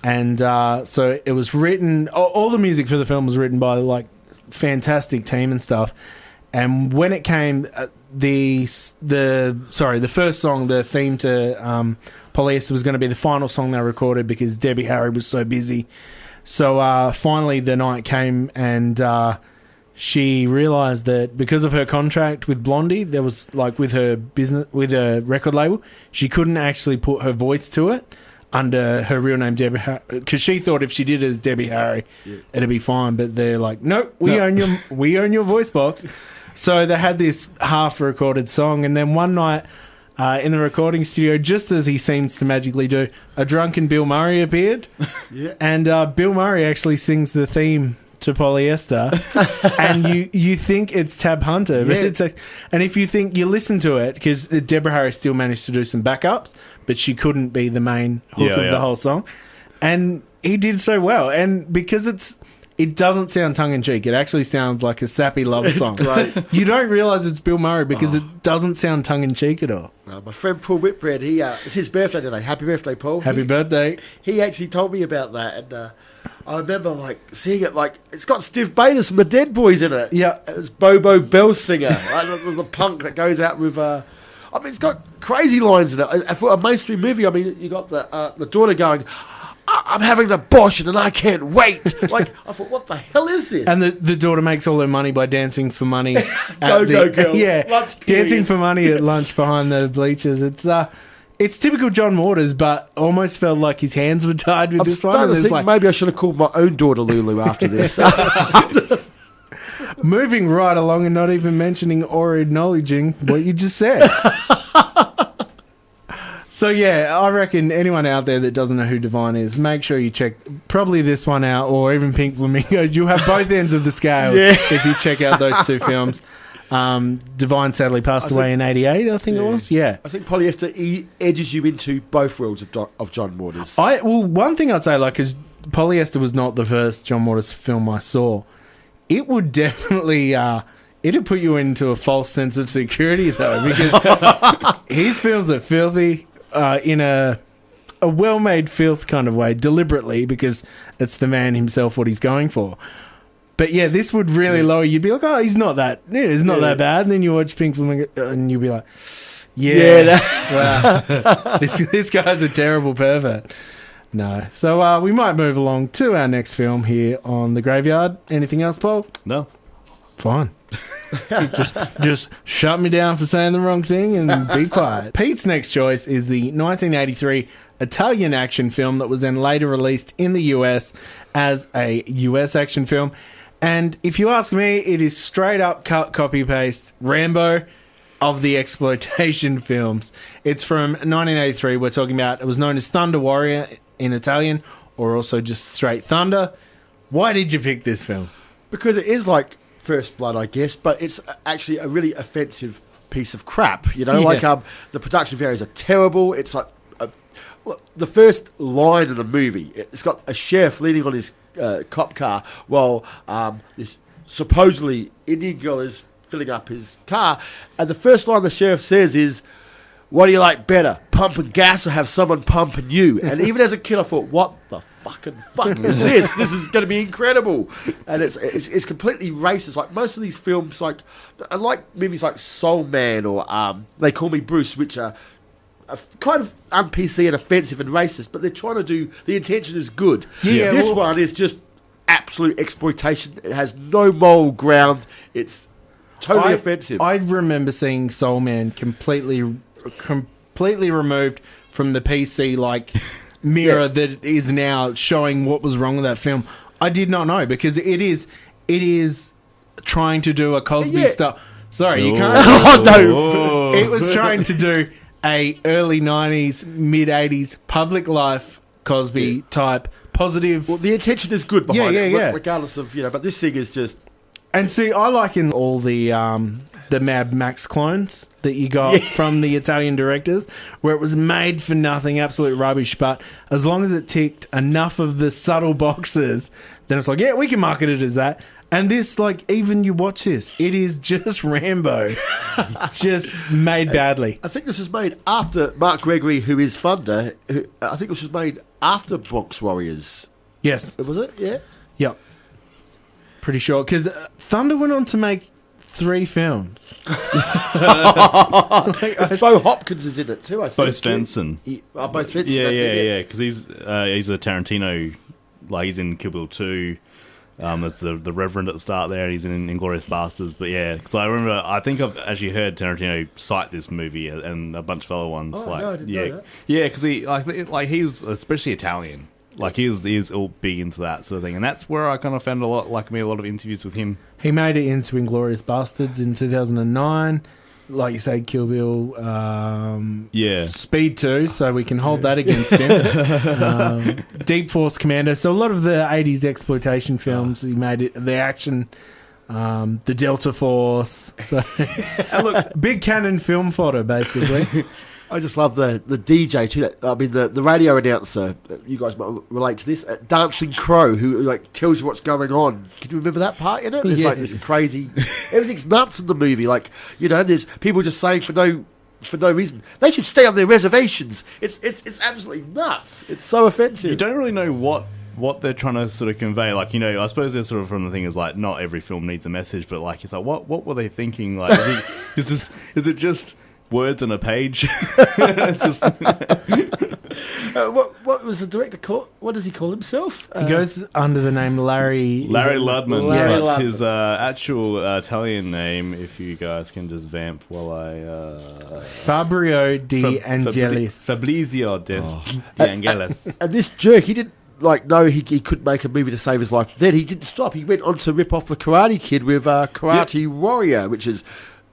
And so it was written, all the music for the film was written by like fantastic team and stuff. And when it came, the first song, the theme to Polyester was going to be the final song they recorded because Debbie Harry was so busy. So finally the night came and she realised that because of her contract with Blondie, there was like with her business, with her record label, she couldn't actually put her voice to it under her real name, Debbie Harry, because she thought if she did it as Debbie Harry, it'd be fine. But they're like, nope, we own your voice box. So they had this half-recorded song, and then one night in the recording studio, just as he seems to magically do, a drunken Bill Murray appeared, and Bill Murray actually sings the theme to Polyester, and you think it's Tab Hunter, but it's and if you listen to it, because Deborah Harry still managed to do some backups, but she couldn't be the main hook of the whole song, and he did so well, and because it doesn't sound tongue-in-cheek. It actually sounds like a sappy love song. Great. You don't realise it's Bill Murray because it doesn't sound tongue-in-cheek at all. My friend Paul Whitbread, it's his birthday today. Happy birthday, Paul. Happy birthday. He actually told me about that, and I remember like seeing it, like it's got Steve Bayness from the Dead Boys in it. Yeah. It was Bobo Bellsinger, like the punk that goes out with... I mean, it's got crazy lines in it. For a mainstream movie, I mean, you got the daughter going... I'm having an abortion and I can't wait. Like, I thought, what the hell is this? And the daughter makes all her money by dancing for money. Go, girl. Yeah, Lunch dancing for money at lunch behind the bleachers. It's typical John Waters, but almost felt like his hands were tied with this one. I'm starting to think maybe I should have called my own daughter Lulu after this. Moving right along and not even mentioning or acknowledging what you just said. So, yeah, I reckon anyone out there that doesn't know who Divine is, make sure you check probably this one out or even Pink Flamingos. You'll have both ends of the scale if you check out those two films. Divine sadly passed away in 88, I think it was. Yeah. I think Polyester edges you into both worlds of John Waters. One thing I'd say, like, because Polyester was not the first John Waters film I saw, it would definitely... it'd put you into a false sense of security, though, because his films are filthy in a well-made filth kind of way, deliberately, because it's the man himself what he's going for. But yeah, this would really lower you. You'd be like, oh, he's not that bad. And then you watch Pink Flamingo and you'd be like, wow, this guy's a terrible pervert. No. So we might move along to our next film here on The Graveyard. Anything else, Paul? No. Fine. just shut me down for saying the wrong thing and be quiet. Pete's next choice is the 1983 Italian action film that was then later released in the US as a US action film. And if you ask me, it is straight up cut, copy, paste Rambo of the exploitation films. It's from 1983. We're talking about, it was known as Thunder Warrior in Italian, or also just straight thunder. Why did you pick this film? Because it is like First Blood, I guess, but it's actually a really offensive piece of crap. You know, Yeah. like the production values are terrible. It's like look, the first line of the movie. It's got a sheriff leaning on his cop car while this supposedly Indian girl is filling up his car, and the first line the sheriff says is, "What do you like better, pumping gas or have someone pumping you?" And even as a kid, I thought, "What the fuck is this? This is going to be incredible." And it's completely racist. Like most of these films, like unlike movies like Soul Man or They Call Me Bruce, which are kind of un-PC and offensive and racist, but they're trying to do, the intention is good. Yeah, This well- one is just absolute exploitation. It has no moral ground. It's totally offensive. I remember seeing Soul Man completely removed from the PC mirror that is now showing what was wrong with that film. I did not know, because it is trying to do a Cosby style. Sorry, you can't. Oh, no. It was trying to do a early 90s, mid 80s public life Cosby type positive. Well, the intention is good behind it, yeah. regardless of, but this thing is just... And see, I like in all the Mad Max clones that you got from the Italian directors, where it was made for nothing, absolute rubbish, but as long as it ticked enough of the subtle boxes, then it's like, yeah, we can market it as that. And this, even you watch this, it is just Rambo, just made badly. I think this was made after Mark Gregory, who is funder. I think this was made after Bronx Warriors. Yes. Was it? Yeah. Yep. Pretty sure, because Thunder went on to make 3 films. Bo Hopkins is in it too, I think. Bo Svensson. Bo Svensson. Yeah, because he's a Tarantino, he's in Kill Bill 2. As the Reverend at the start there, he's in Inglourious Basterds. But yeah, because I think I've actually heard Tarantino cite this movie and a bunch of other ones. Oh, no, I didn't know that. Yeah, because he's especially Italian. He's all big into that sort of thing, and that's where I kind of found a lot of interviews with him. He made it into Inglourious Basterds in 2009. Like you say, Kill Bill, Speed 2, so we can hold that against him. Deep Force Commando. So a lot of the 80s exploitation films, he made it, the action, the Delta Force. So, look, big cannon film fodder, basically. I just love the DJ too. The radio announcer. You guys might relate to this. Dancing Crow, who tells you what's going on. Can you remember that part in it? There's this crazy. Everything's nuts in the movie. There's people just saying for no reason they should stay on their reservations. It's absolutely nuts. It's so offensive. You don't really know what they're trying to sort of convey. I suppose they're sort of from the thing is not every film needs a message, but it's what were they thinking? Is it just words on a page? It's just what was the director called? What does he call himself? He goes under the name Larry Ludman. Larry But Ludman. his actual Italian name, if you guys can just vamp while I... Fabio De Angelis. Fabrizio De Angelis. And this jerk, he didn't know he couldn't make a movie to save his life. Then he didn't stop. He went on to rip off the Karate Kid with Karate Warrior, which is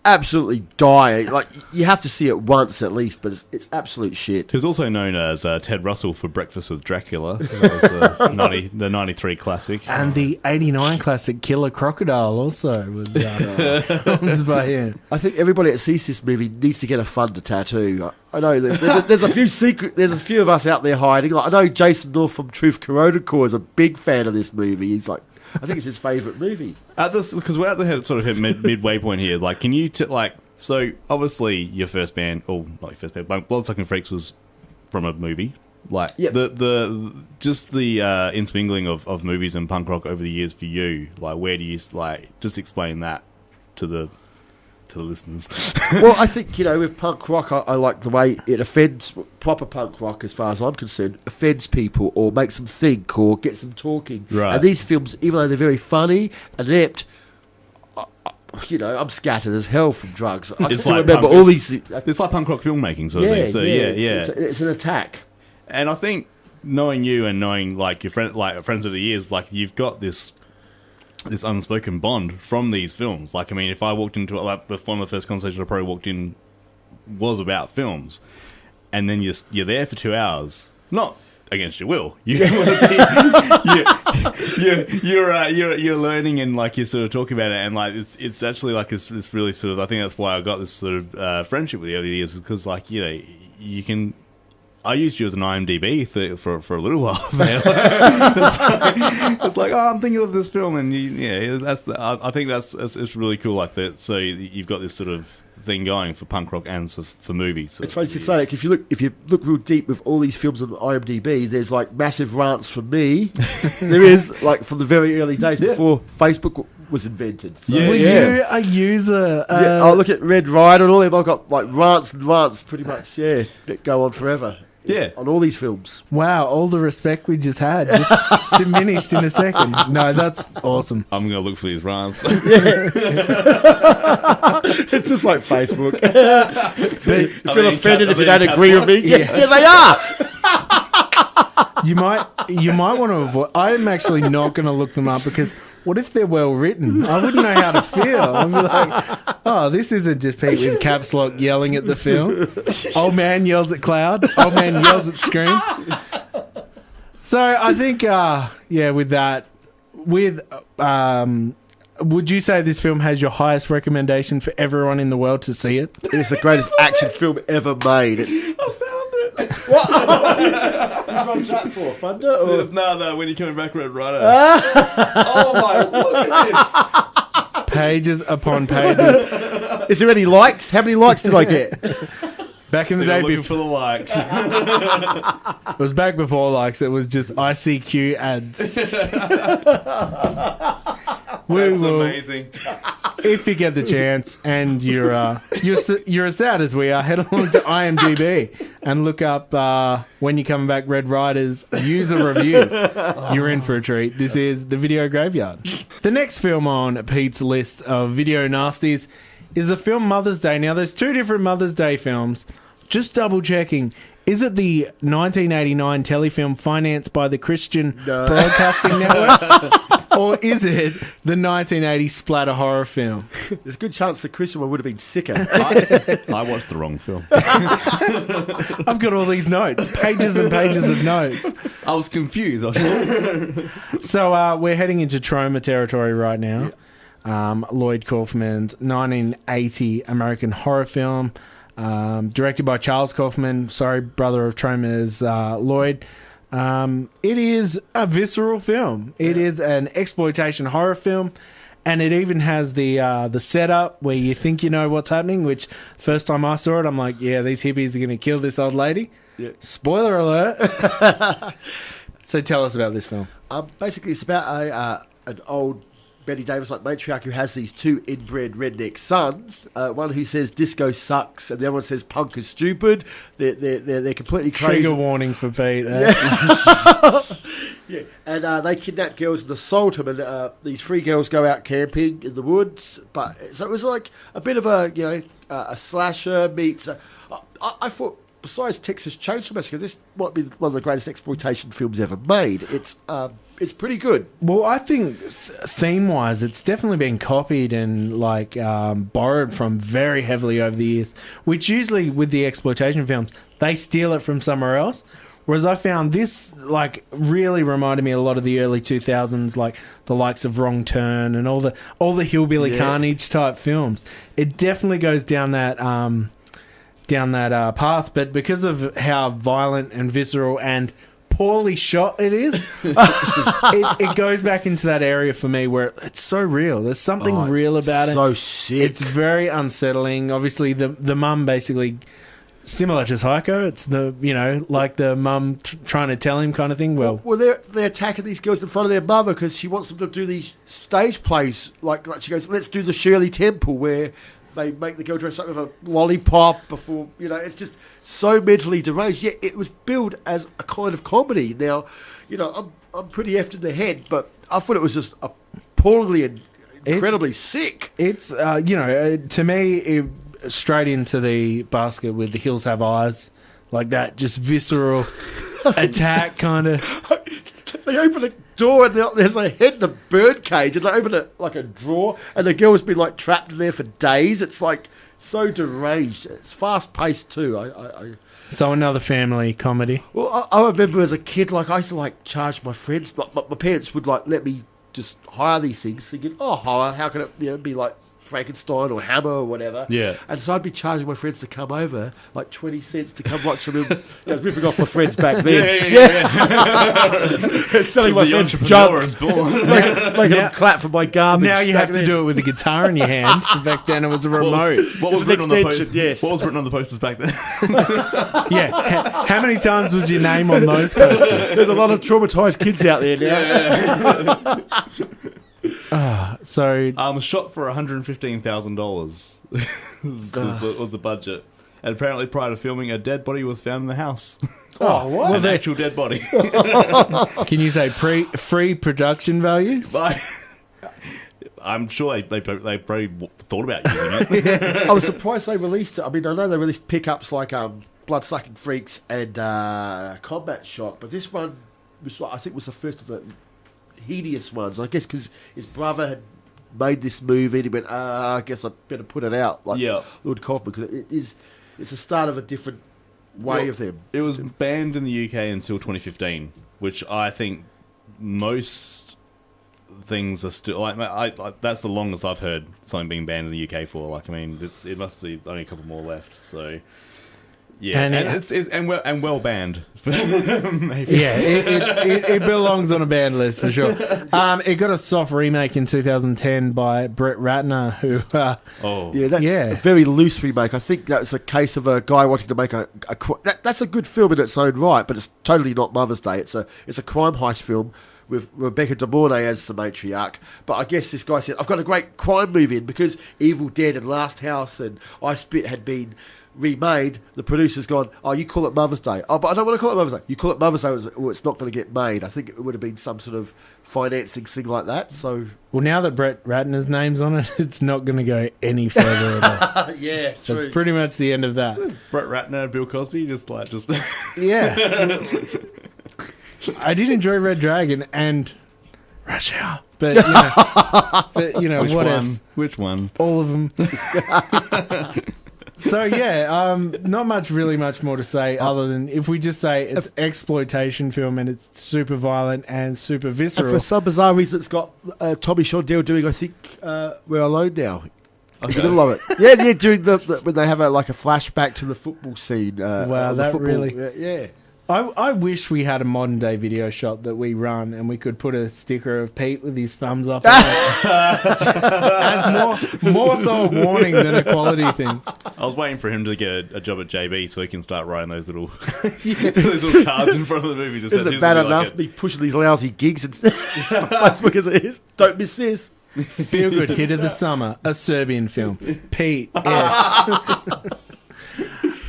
absolutely dire. You have to see it once at least, but it's absolute shit. He was also known as Ted Russell for Breakfast with Dracula. That was the 93 classic. And the 89 classic Killer Crocodile also was by him. I think everybody that sees this movie needs to get a Thunder tattoo. I know there's a few there's a few of us out there hiding. I know Jason North from Truth Corona Core is a big fan of this movie. He's I think it's his favourite movie. Because we're at the sort of midway point here. Can you so obviously your first band, or not your first band, Bloodsucking Freaks was from a movie. The intermingling of movies and punk rock over the years for you. Where do you just explain that to the listeners? Well, I think with punk rock, I like the way it offends proper punk rock, as far as I'm concerned, offends people or makes them think or gets them talking. Right. And these films, even though they're very funny and inept, I'm scattered as hell from drugs. I It's still like remember punk- all these. It's like punk rock filmmaking sort of thing. So It's an attack. And I think knowing you and knowing your friends over the years, you've got this unspoken bond from these films. If I walked into it, one of the first conversations I probably walked in was about films, and then you're there for 2 hours, not against your will. You're learning and like you're sort of talking about it, and like it's actually like this really sort of. I think that's why I got this sort of friendship with you over the years, because like you can. I used you as an IMDb for a little while there. It's like, oh, I'm thinking of this film, and I think it's really cool like that. So you've got this sort of thing going for punk rock and for movies. It's funny to say, like, if you look real deep with all these films on IMDb, there's like massive rants from me. There is like from the very early days before Facebook was invented. So, Were you a user? I look at Red Rider and all them. I've got like rants and rants, pretty much. Yeah, that go on forever. Yeah, on all these films. Wow, all the respect we just had just diminished in a second. No, that's awesome. I'm going to look for these rants. It's just like Facebook. You feel offended if you don't agree with me? Yeah, they are. You might want to avoid. I'm actually not going to look them up because what if they're well written? I wouldn't know how to feel. I'd be like, oh, this isn't just Pete with caps lock yelling at the film. Old man yells at cloud. Old man yells at screen. So I think, with that, would you say this film has your highest recommendation for everyone in the world to see it? It's the greatest action film ever made. I found it. What? Which one's that for? Thunder? Or? No, when you're coming back, Red Rider. Oh my, look at this. Pages upon pages. Is there any likes? How many likes did I get? Back in the day, looking for the likes. It was back before likes. It was just ICQ ads. That's amazing. If you get the chance and you're as sad as we are, head along to IMDb and look up When You're Coming Back, Red Rider's user reviews. You're in for a treat. This is The Video Graveyard. The next film on Pete's list of video nasties is the film Mother's Day. Now, there's two different Mother's Day films. Just double checking. Is it the 1989 telefilm financed by the Christian Broadcasting Network? Or is it the 1980 splatter horror film? There's a good chance the Christian one would have been sicker. I watched the wrong film. I've got all these notes. Pages and pages of notes. I was confused. So we're heading into trauma territory right now. Lloyd Kaufman's 1980 American horror film. Directed by Charles Kaufman, brother of Trauma's Lloyd. It is a visceral film. It is an exploitation horror film, and it even has the setup where you think you know what's happening, which first time I saw it, I'm like, yeah, these hippies are going to kill this old lady. Yeah. Spoiler alert. So tell us about this film. Basically, it's about an old Betty Davis like matriarch who has these two inbred redneck sons. One who says disco sucks, and the other one says punk is stupid. They're completely crazy. Trigger warning for Pete. Yeah, and they kidnap girls and assault them, and these three girls go out camping in the woods. But so it was like a bit of a slasher meets. I thought, besides Texas Chainsaw Massacre, this might be one of the greatest exploitation films ever made. It's pretty good. Well, I think theme-wise, it's definitely been copied and borrowed from very heavily over the years, which usually with the exploitation films, they steal it from somewhere else. Whereas I found this really reminded me a lot of the early 2000s, like the likes of Wrong Turn and all the hillbilly carnage type films. It definitely goes down that path, but because of how violent and visceral and poorly shot it is, it goes back into that area for me where it's so real. There's something real about it. So sick. It's very unsettling. Obviously, the mum basically similar to Psycho. It's the mum trying to tell him kind of thing. Well, they're attacking these girls in front of their mother because she wants them to do these stage plays. Like she goes, let's do the Shirley Temple where they make the girl dress up with a lollipop before, it's just so mentally deranged. Yet it was billed as a kind of comedy. Now, I'm pretty effed in the head, but I thought it was just appallingly and incredibly sick. It's, to me, straight into the basket with The Hills Have Eyes, like that, just visceral attack kind of. They open a door and there's a head in a bird cage, and they open it like a drawer, and the girl's been trapped in there for days. It's so deranged. It's fast paced too. So another family comedy. Well, I remember as a kid, like I used to like charge my friends. My parents would like let me just hire these things, thinking, "Oh, horror! How can it be like Frankenstein or Hammer or whatever?" Yeah. And so I'd be charging my friends to come over, like 20 cents to come watch them. I was ripping off my friends back then. Yeah. Selling my friends junk, making them clap for my garbage. Now you have to do it with a guitar in your hand. Back then it was a remote. What was It's an written on the extension, yes. What was written on the posters back then? Yeah. How many times was your name on those posters? There's a lot of traumatized kids out there now. So, shot for $115,000 was the budget, and apparently prior to filming, a dead body was found in the house. Oh, what? An actual dead body. Can you say free production values? I'm sure they probably thought about using it. I was surprised they released it. I mean, I know they released pickups like Blood-Sucking Freaks and Combat Shock, but this one was, I think, was the first of the hideous ones. I guess because his brother had made this movie, and he went, I guess I better put it out, like Lord Kaufman, because it's the start of a different way of them. It was banned in the UK until 2015, which I think most things are still like that's the longest I've heard something being banned in the UK for. Like, I mean, it must be only a couple more left. So yeah, and well banned. Maybe. Yeah, it belongs on a banned list for sure. It got a soft remake in 2010 by Brett Ratner, who a very loose remake. I think that's a case of a guy wanting to make that's a good film in its own right, but it's totally not Mother's Day. It's a crime heist film with Rebecca De Mornay as the matriarch. But I guess this guy said, I've got a great crime movie in, because Evil Dead and Last House and I Spit had been remade. The producer's gone, oh, you call it Mother's Day. Oh, but I don't want to call it Mother's Day. You call it Mother's Day, or it's not going to get made. I think it would have been some sort of financing thing like that. So, well, now that Brett Ratner's name's on it, it's not going to go any further at all. Yeah, true. That's pretty much the end of that. Brett Ratner, Bill Cosby, just yeah. I did enjoy Red Dragon and Rush Hour, but Which one? All of them. So yeah, not really much more to say other than if we just say it's an exploitation film and it's super violent and super visceral. And for some bizarre reason, it's got Tommy Shondell doing, I think, We're Alone Now. Okay. In the middle of it. Yeah, during when they have a flashback to the football scene. Wow, that football, really... Yeah. I wish we had a modern day video shot that we run and we could put a sticker of Pete with his thumbs up as more so a warning than a quality thing. I was waiting for him to get a job at JB so he can start writing those little those little cards in front of the movies. Isn't it bad enough me pushing these lousy gigs and Facebook as it is? Don't miss this. Feel good hit of the summer, a Serbian film. Pete S.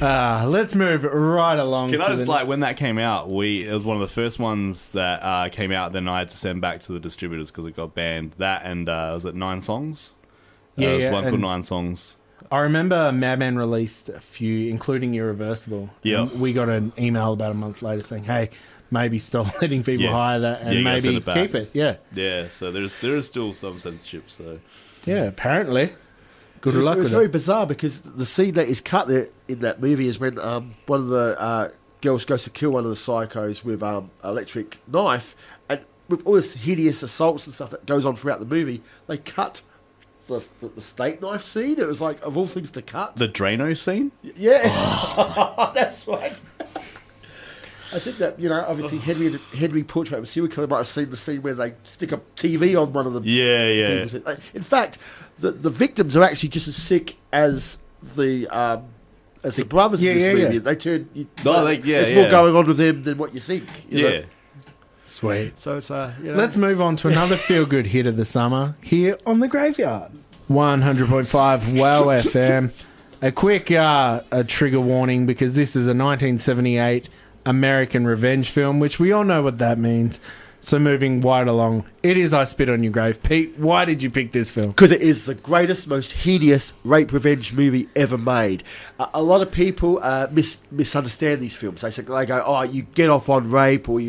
Let's move right along. Can I just when that came out, it was one of the first ones that came out. Then I had to send back to the distributors because it got banned. That and was it 9 songs? Yeah, it was one called 9 songs. I remember Madman released a few, including Irreversible. Yeah, we got an email about a month later saying, "Hey, maybe stop letting people hire that and maybe keep it." Yeah, yeah. So there is still some censorship. So yeah, apparently. Good luck it was with very bizarre because the scene that is cut there in that movie is when one of the girls goes to kill one of the psychos with electric knife, and with all this hideous assaults and stuff that goes on throughout the movie, they cut the steak knife scene. It was like, of all things to cut. The Drano scene? Yeah. Oh. That's right. I think that, obviously Henry Portrait of a Serial Killer might have seen the scene where they stick a TV on one of them. Yeah. In fact, the victims are actually just as sick as the brothers in this movie. They turn. There's more going on with them than what you think. You know? Sweet. So it's Let's move on to another feel-good hit of the summer here on The Graveyard. 100.5 WOWFM. A quick a trigger warning because this is a 1978 American revenge film, which we all know what that means. So moving right along, it is I Spit on Your Grave. Pete, why did you pick this film? Because it is the greatest, most hideous rape revenge movie ever made. A lot of people misunderstand these films. They go, oh, you get off on rape, or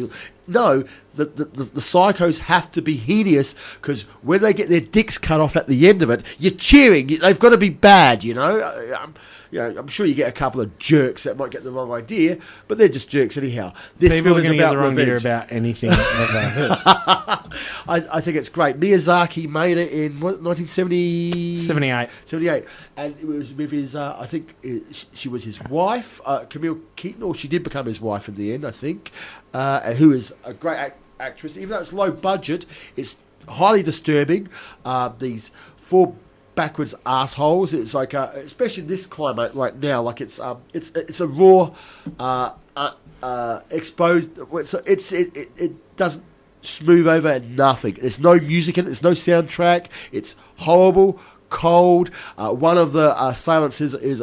no, the psychos have to be hideous, because when they get their dicks cut off at the end of it, you're cheering. They've got to be bad, you know. I'm sure you get a couple of jerks that might get the wrong idea, but they're just jerks anyhow. This People film are is going to get about the wrong idea revenge. about anything ever. I think it's great. Miyazaki made it in 1970... 78. 78. And it was with his, I think she was his wife, Camille Keaton, or she did become his wife in the end, I think, who is a great actress. Even though it's low budget, it's highly disturbing. These four backwards assholes. It's like, especially in this climate right now, like it's a raw, exposed. It doesn't smooth over nothing. There's no music in it. There's no soundtrack. It's horrible, cold. One of the silences is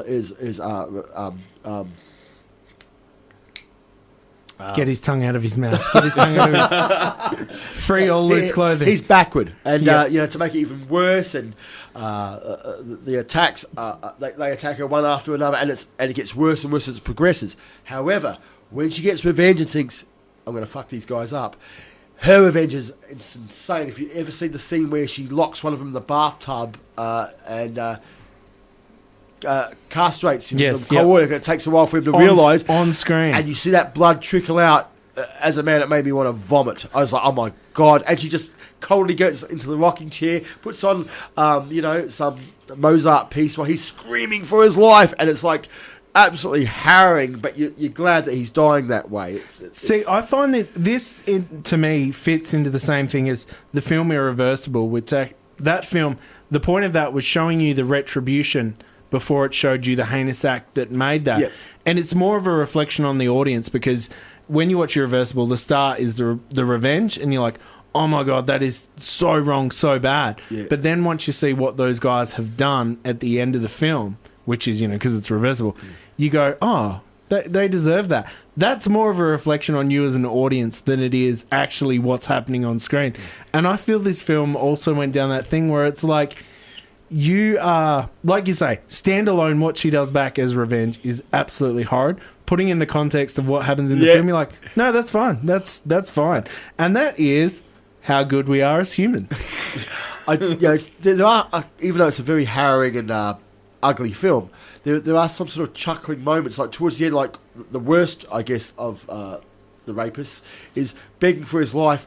Get his tongue out of his mouth. Get his tongue out of his... Free all loose clothing. He's backward, and to make it even worse, and the attacks they attack her one after another, and it gets worse and worse as it progresses. However, when she gets revenge and thinks, "I'm going to fuck these guys up," her revenge is insane. If you ever seen the scene where she locks one of them in the bathtub and castrates him with cold water, it takes a while for him to realise on screen, and you see that blood trickle out. As a man, it made me want to vomit. I was like, "Oh my god!" And she just coldly goes into the rocking chair, puts on, some Mozart piece while he's screaming for his life, and it's like absolutely harrowing. But you're glad that he's dying that way. See, I find this to me fits into the same thing as the film Irreversible. Which that film, the point of that was showing you the retribution before it showed you the heinous act that made that, and it's more of a reflection on the audience, because when you watch Irreversible, the start is the revenge, and you're like, oh my god, that is so wrong, so bad. Yeah. But then once you see what those guys have done at the end of the film, which is, because it's reversible, you go, oh, they deserve that. That's more of a reflection on you as an audience than it is actually what's happening on screen. And I feel this film also went down that thing where it's like, you are, like you say, standalone, what she does back as revenge is absolutely horrid. Putting in the context of what happens in the film, you're like, no, that's fine. That's fine. And that is how good we are as humans. There are, even though it's a very harrowing and ugly film, there are some sort of chuckling moments, like towards the end, like the worst, I guess, of the rapist is begging for his life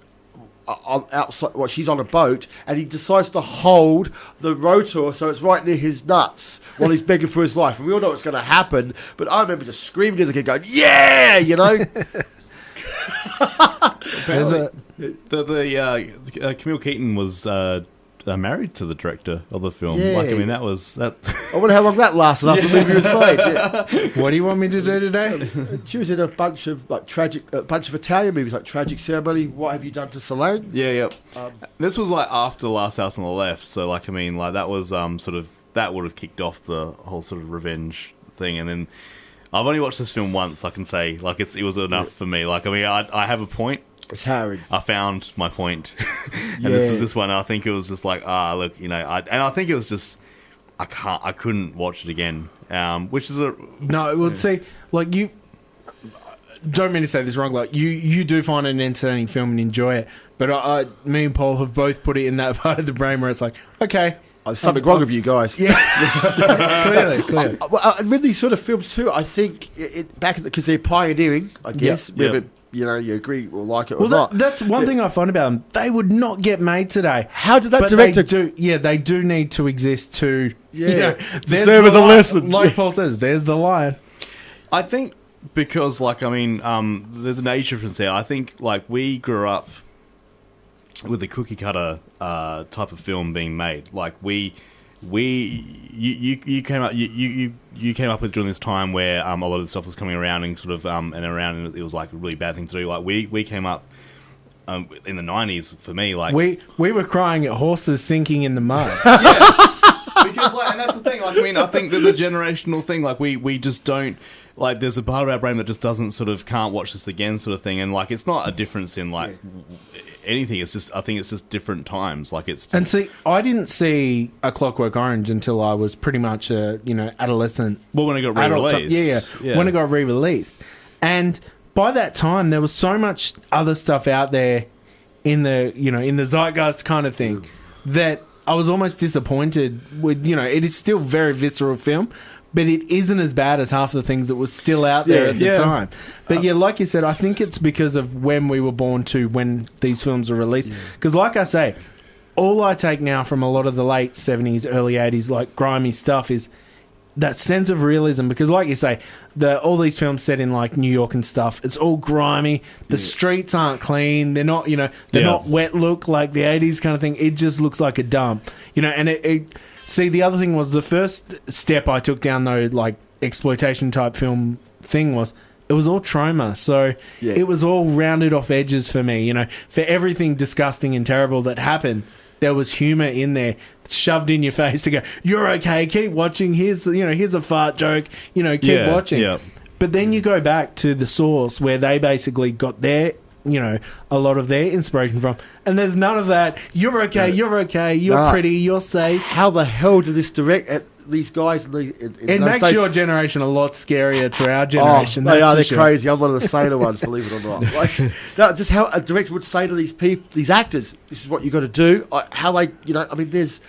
outside. Well, she's on a boat, and he decides to hold the rotor so it's right near his nuts while he's begging for his life. And we all know what's going to happen, but I remember just screaming as a kid, going, "Yeah!" Camille Keaton was married to the director of the film. Yeah. Like, I mean, that was that. I wonder how long that lasted after the movie was made. Yeah. What do you want me to do today? She was in a bunch of Italian movies, like Tragic Ceremony, What Have You Done to Solange? Yeah. This was like after Last House on the Left, so like, I mean, like that was sort of, that would have kicked off the whole sort of revenge thing. And then I've only watched this film once. I can say, like, it was enough for me. Like, I mean, I have a point. It's harrowing. I found my point. And this is this one. I think it was just like, look, I think it was just, I couldn't watch it again. Which is no, it would see, like, you don't mean to say this wrong, like you do find it an entertaining film and enjoy it, but me and Paul have both put it in that part of the brain where it's like, okay, there's something wrong with you guys. Yeah, clearly. And with these sort of films too, I think because they're pioneering, I guess. Whether you agree or like it or not. That's one thing I find about them. They would not get made today. How did that director they do need to exist to serve as a lesson. Like Paul says, there's the line. I think because, like, I mean, there's an age difference there. I think, like, we grew up with the cookie cutter type of film being made. Like, you came up with during this time where a lot of the stuff was coming around and sort of and it was like a really bad thing to do. Like, we came up in the 90s for me. Like, we were crying at horses sinking in the mud. Because, like, and that's the thing. Like, I mean, I think there's a generational thing. Like, we just don't. Like, there's a part of our brain that just doesn't sort of can't watch this again, sort of thing. And, like, it's not a difference in, like, anything. It's just, I think it's just different times. Like, it's just... And see, I didn't see A Clockwork Orange until I was pretty much a, adolescent. Well, when it got re-released. Yeah. When it got re-released. And by that time, there was so much other stuff out there in the zeitgeist kind of thing that I was almost disappointed with. It is still very visceral film, but it isn't as bad as half the things that was still out there at the time. But like you said, I think it's because of when we were born to when these films were released. Because like I say, all I take now from a lot of the late 70s, early 80s, like grimy stuff is that sense of realism. Because like you say, all these films set in like New York and stuff, it's all grimy. The streets aren't clean. They're not, they're not wet look like the 80s kind of thing. It just looks like a dump. And see, the other thing was the first step I took down though, like exploitation type film thing was, it was all trauma. So it was all rounded off edges for me. For everything disgusting and terrible that happened, there was humour in there shoved in your face to go, you're okay, keep watching, here's a fart joke, keep watching. Yeah. But then you go back to the source where they basically got their, a lot of their inspiration from, and there's none of that, you're okay, you're pretty, you're safe. How the hell did this direct at these guys in it makes days? Your generation a lot scarier to our generation. They're crazy. I'm one of the saner ones, believe it or not. Like, just how a director would say to these people, these actors, this is what you got to do. How they, there's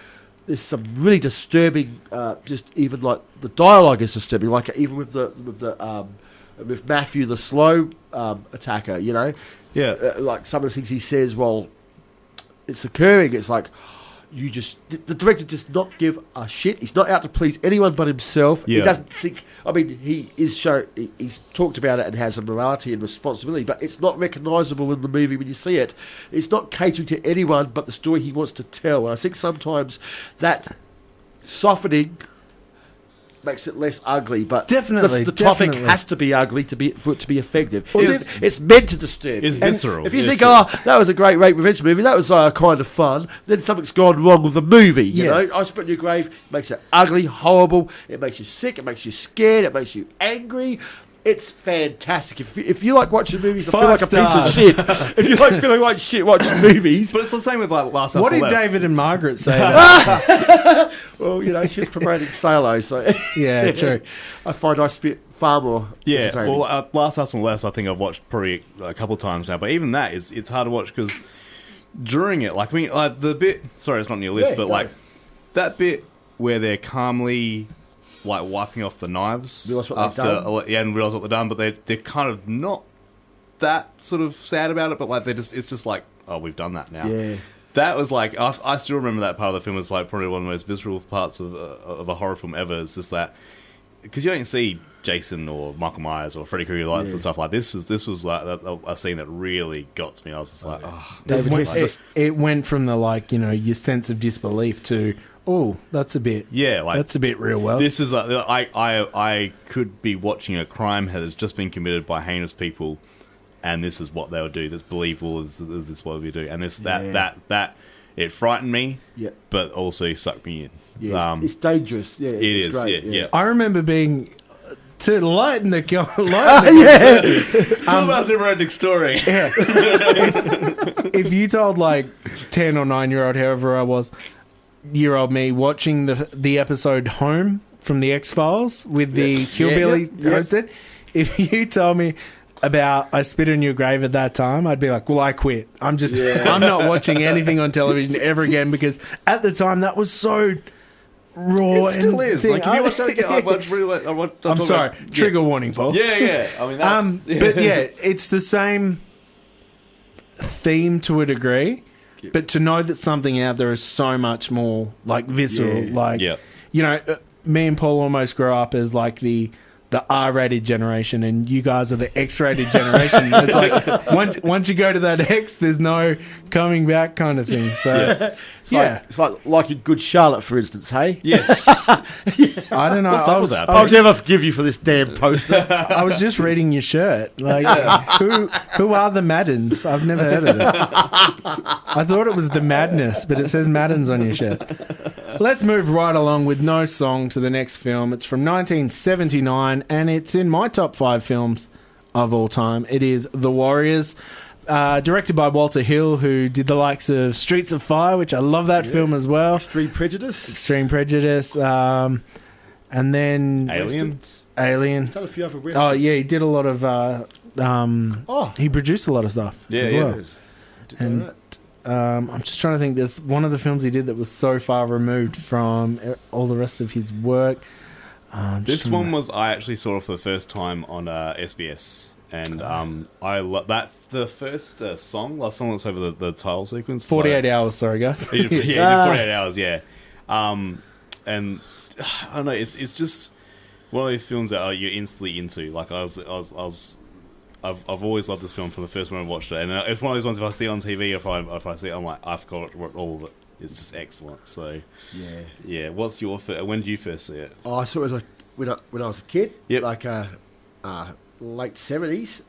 some really disturbing. Just even like the dialogue is disturbing. Like even with Matthew, the slow attacker. Like some of the things he says while it's occurring. It's like. The director does not give a shit. He's not out to please anyone but himself. He doesn't think. He's talked about it and has a morality and responsibility, but it's not recognisable in the movie when you see it. It's not catering to anyone but the story he wants to tell. And I think sometimes that softening makes it less ugly, but definitely the topic has to be ugly for it to be effective. Well, it's meant to disturb. It's visceral. If you think, that was a great rape revenge movie, that was kind of fun, then something's gone wrong with the movie. You know, I Spit in Your Grave makes it ugly, horrible. It makes you sick. It makes you scared. It makes you angry. It's fantastic. If you like watching movies, I feel like a piece of shit. If you like feeling like shit watching movies, but it's the same with like Last House What on did the Left. David and Margaret say? Well, she's promoting Salo, so yeah, true. I find I spit far more. entertaining. Well, Last House on the Left, I think I've watched probably a couple of times now, but even that it's hard to watch because during it, the bit. Sorry, it's not on your list, but like that bit where they're calmly. Like wiping off the knives and realise what they're done, but they're kind of not that sort of sad about it, but like it's just like, oh, we've done that now. Yeah. That was like, I still remember that part of the film was like probably one of the most visceral parts of a horror film ever. It's just that because you don't see Jason or Michael Myers or Freddy Krueger and stuff like this. This was like a scene that really got to me. I was just like, it went from the your sense of disbelief to. Oh, that's a bit. Yeah, that's a bit real. Well, this is I could be watching a crime that has just been committed by heinous people, and this is what they would do. That's believable. Is this what we do? And that it frightened me. Yeah. But also sucked me in. Yeah, it's dangerous. Yeah, it's great. Yeah. I remember being. To lighten the Tell about the never-ending story. Yeah. if you told 10 or 9-year-old, however I was. Year-old me watching the episode Home from the X-Files with the hillbilly homestead. If you told me about I Spit in Your Grave at that time, I'd be like, well, I quit. I'm not watching anything on television ever again because at the time that was so raw. It still is. If you watch that again, I'm sorry. Trigger warning, Paul. Yeah. I mean, that's... but yeah, it's the same theme to a degree. But to know that something out there is so much more visceral, me and Paul almost grew up as the R-rated generation, and you guys are the X-rated generation. It's once you go to that X, there's no coming back kind of thing. So it's like in Good Charlotte, for instance. Hey, yes. I don't know. I'll never forgive you for this damn poster. I was just reading your shirt. Who are the Maddens? I've never heard of them. I thought it was the Madness, but it says Maddens on your shirt. Let's move right along with no song to the next film. It's from 1979, and it's in my top 5 films of all time. It is The Warriors, directed by Walter Hill, who did the likes of Streets of Fire, which I love that film as well. Extreme Prejudice. And then Alien. Alien. He's done a few other westerns. Oh yeah, he did a lot of. He produced a lot of stuff as well. And I'm just trying to think. There's one of the films he did that was so far removed from all the rest of his work. This one was I actually saw it for the first time on SBS, and I love that the first last song that's over the title sequence. 48 hours, sorry guys. He did 48 hours, yeah. And I don't know, it's just one of these films that you're instantly into. Like I've always loved this film from the first one I watched it, and it's one of those ones if I see it on TV, if I see it, I'm like I've got all of it. It's just excellent. So yeah. What's your when did you first see it? Oh, I saw it as when I was a kid. Yep. Like late 70s.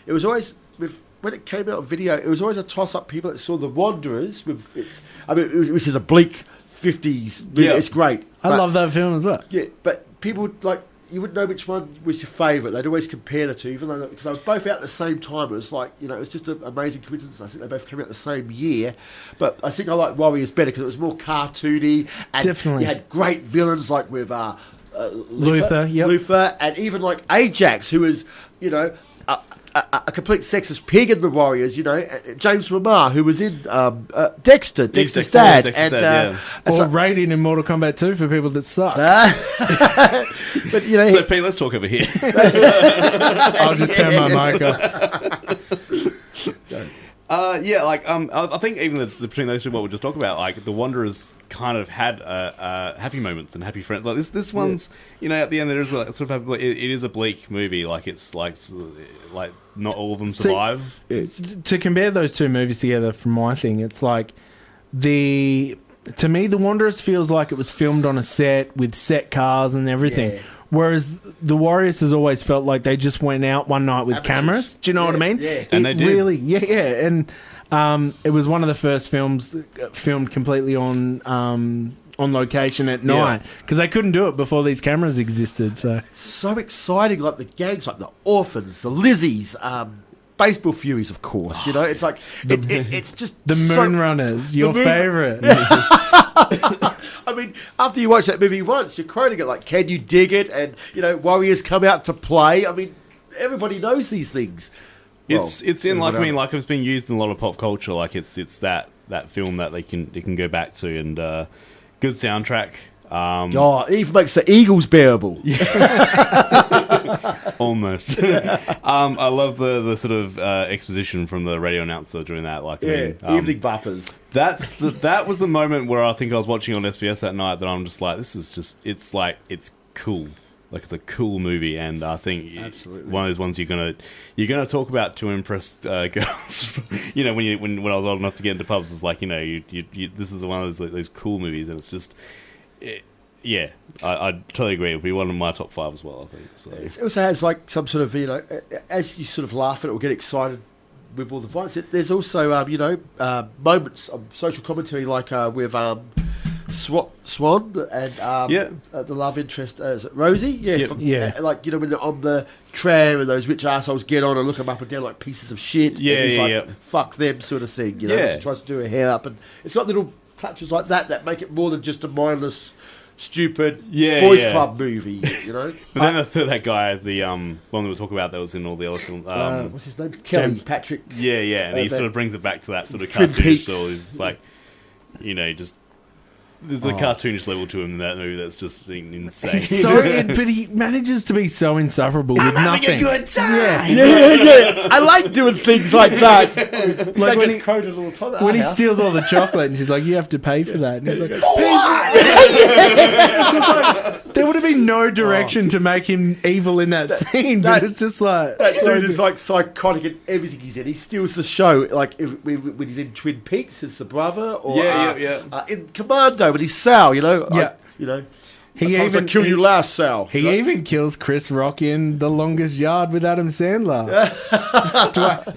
It was always when it came out on video. It was always a toss up. People that saw The Wanderers which is a bleak 50s. Yeah, it's great. I love that film as well. Yeah, but people like. You wouldn't know which one was your favourite. They'd always compare the two, even though because they were both out at the same time. It was like it was just an amazing coincidence. I think they both came out the same year, but I think I like Warriors better because it was more cartoony and Definitely. you had great villains like with Luther, Luther, and even like Ajax, who was a complete sexist pig in the Warriors. James Remar, who was in Dexter's dad, or Raiden in Mortal Kombat 2 for people that suck. But So Pete, let's talk over here. I'll just turn my mic off. I think even between those two, what we just talked about, like the Wanderers kind of had happy moments and happy friends. Like this one's, at the end there is it is a bleak movie. Like it's like not all of them survive. To compare those two movies together, from my thing, it's like to me, The Wanderers feels like it was filmed on a set with set cars and everything. Yeah. Whereas The Warriors has always felt like they just went out one night with cameras. Do you know what I mean? Yeah. And they did. Really, yeah. And it was one of the first films filmed completely on location at night because they couldn't do it before these cameras existed. So exciting, like the gangs, like the Orphans, the Lizzies, Baseball Furies, of course. It's like it's just the Moonrunners, your favourite. I mean, after you watch that movie once, you're quoting it like, "Can you dig it?" And Warriors come out to play. I mean, everybody knows these things. It's in like it's been used in a lot of pop culture. Like it's that film that they can go back to, and good soundtrack. It even makes the Eagles bearable. Almost. I love the sort of exposition from the radio announcer during that. Evening Vappers. That was the moment where I think I was watching on SBS that night that I'm just like, this is just it's cool. Like it's a cool movie, and I think absolutely one of those ones you're gonna talk about to impress girls. when I was old enough to get into pubs, it's like this is one of those cool movies, and it's just. I totally agree. It would be one of my top 5 as well, I think. So. It also has like some sort of, as you sort of laugh at it or get excited with all the violence, there's also, moments of social commentary like with Swan and the love interest, is it Rosie? Like, when they're on the tram and those rich assholes get on and look them up and down like pieces of shit. Fuck them sort of thing, She tries to do her hair up, and it's got little touches like that make it more than just a mindless, stupid boys club movie, But then that guy, the one we were talking about that was in all the other films. What's his name? Kelly Patrick. And he sort of brings it back to that sort of cartoonish level. He's like, just there's a cartoonish level to him in that movie that's just insane. But he manages to be so insufferable with nothing. Having a good time. Yeah. I like doing things like that. Like when he quoted all the time. When he steals all the chocolate, and she's like, "You have to pay for that." And he's like, there would have been no direction to make him evil in that scene, but it's just like that dude is like psychotic in everything he's in. He steals the show, like when he's in Twin Peaks, it's the brother, or in Commando when he's Sal. He even kill you last, Sal. He even kills Chris Rock in The Longest Yard with Adam Sandler.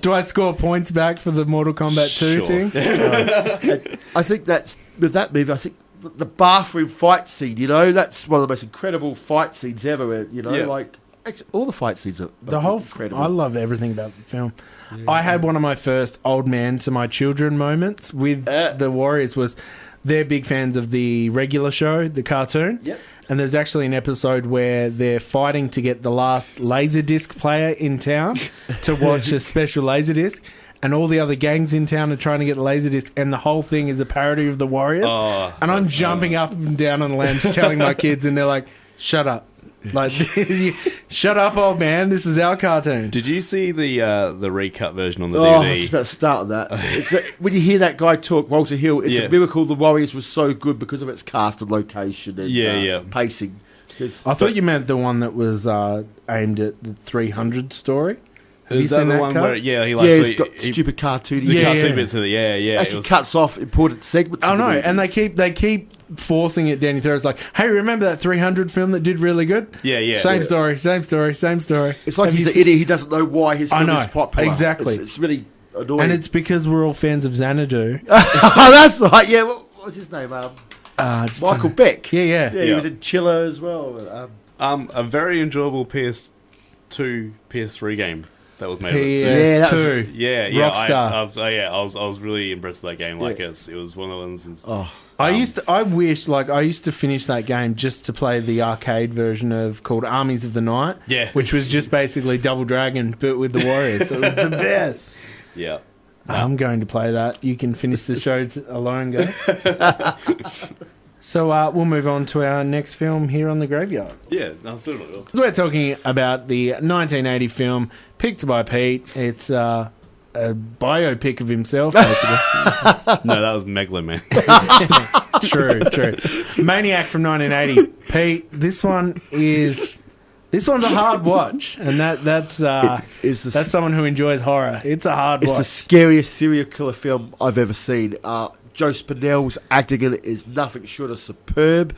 Do I score points back for the Mortal Kombat 2 thing? I think that's with that movie. I think the bathroom fight scene. That's one of the most incredible fight scenes ever. Like actually, all the fight scenes are incredible. I love everything about the film. Yeah. I had one of my first old man to my children moments with the Warriors. Was they're big fans of the regular show, the cartoon. Yep. And there's actually an episode where they're fighting to get the last Laserdisc player in town to watch a special Laserdisc. And all the other gangs in town are trying to get the Laserdisc, and the whole thing is a parody of the Warriors. Oh, and I'm jumping up and down on the lounge telling my kids, and they're like, shut up. Like, shut up, old man. This is our cartoon. Did you see the recut version on the Oh, DVD? I was about to start on that. When you hear that guy talk, Walter Hill, it's a miracle the Warriors was so good because of its cast and location and pacing. I thought you meant the one that was aimed at the 300 story. Have you Is that seen the that one cut? where it's got stupid cartoony. Cartoon bits of it. Yeah. Actually, it was, cuts off important segments. I of the know, movie. and they keep forcing it down your throat. It's like, hey, remember that 300 film that did really good? Yeah. Same story. It's like Have he's you an idiot. He doesn't know why his film I know, is popular. exactly. It's really annoying. And it's because we're all fans of Xanadu. Oh, that's right. Yeah. What was his name? Michael Beck. Yeah. He was in Chiller as well. a very enjoyable PS2, PS3 game that was made. PS2. Rockstar. Rockstar. I was really impressed with that game. Like it was one of the ones. I used to finish that game just to play the arcade version called Armies of the Night. Yeah. Which was just basically Double Dragon but with the Warriors. It was the best. Yeah. I'm going to play that. You can finish the show alone, go. So we'll move on to our next film here on The Graveyard. Yeah, that was beautiful. So we're talking about the 1980 film Picked by Pete. It's a biopic of himself, basically. No, that was Megaloman. True. Maniac from 1980. Pete, this one's a hard watch, and that's someone who enjoys horror. It's a hard watch. It's the scariest serial killer film I've ever seen. Joe Spinell's acting in it is nothing short of superb.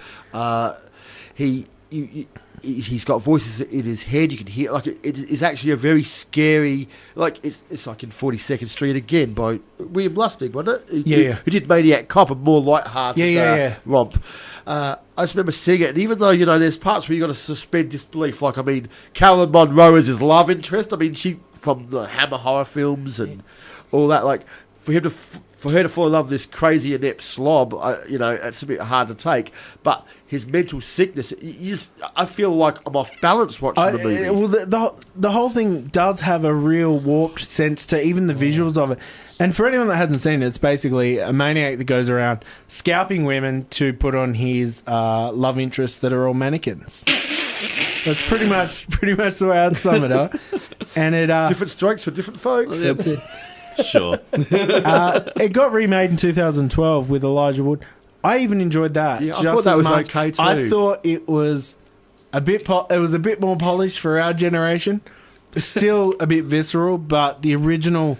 He's got voices in his head. You can hear it is actually a very scary. Like it's like in 42nd Street again by William Lustig, wasn't it? Who did Maniac Cop, a more light-hearted romp. I just remember seeing it, and even though there's parts where you got to suspend disbelief. Like Carolyn Monroe is his love interest. She from the Hammer horror films and all that. Like for her to fall in love with this crazy inept slob, it's a bit hard to take. But his mental sickness, I feel like I'm off balance watching the movie. Well, the whole thing does have a real warped sense to even the visuals of it. And for anyone that hasn't seen it, it's basically a maniac that goes around scalping women to put on his love interests that are all mannequins. That's pretty much the way I'd sum it up. And it different strokes for different folks. That's it. Sure. It got remade in 2012 with Elijah Wood. I even enjoyed that. Yeah, I thought that was okay too. I thought it was a bit more polished for our generation. Still a bit visceral, but the original,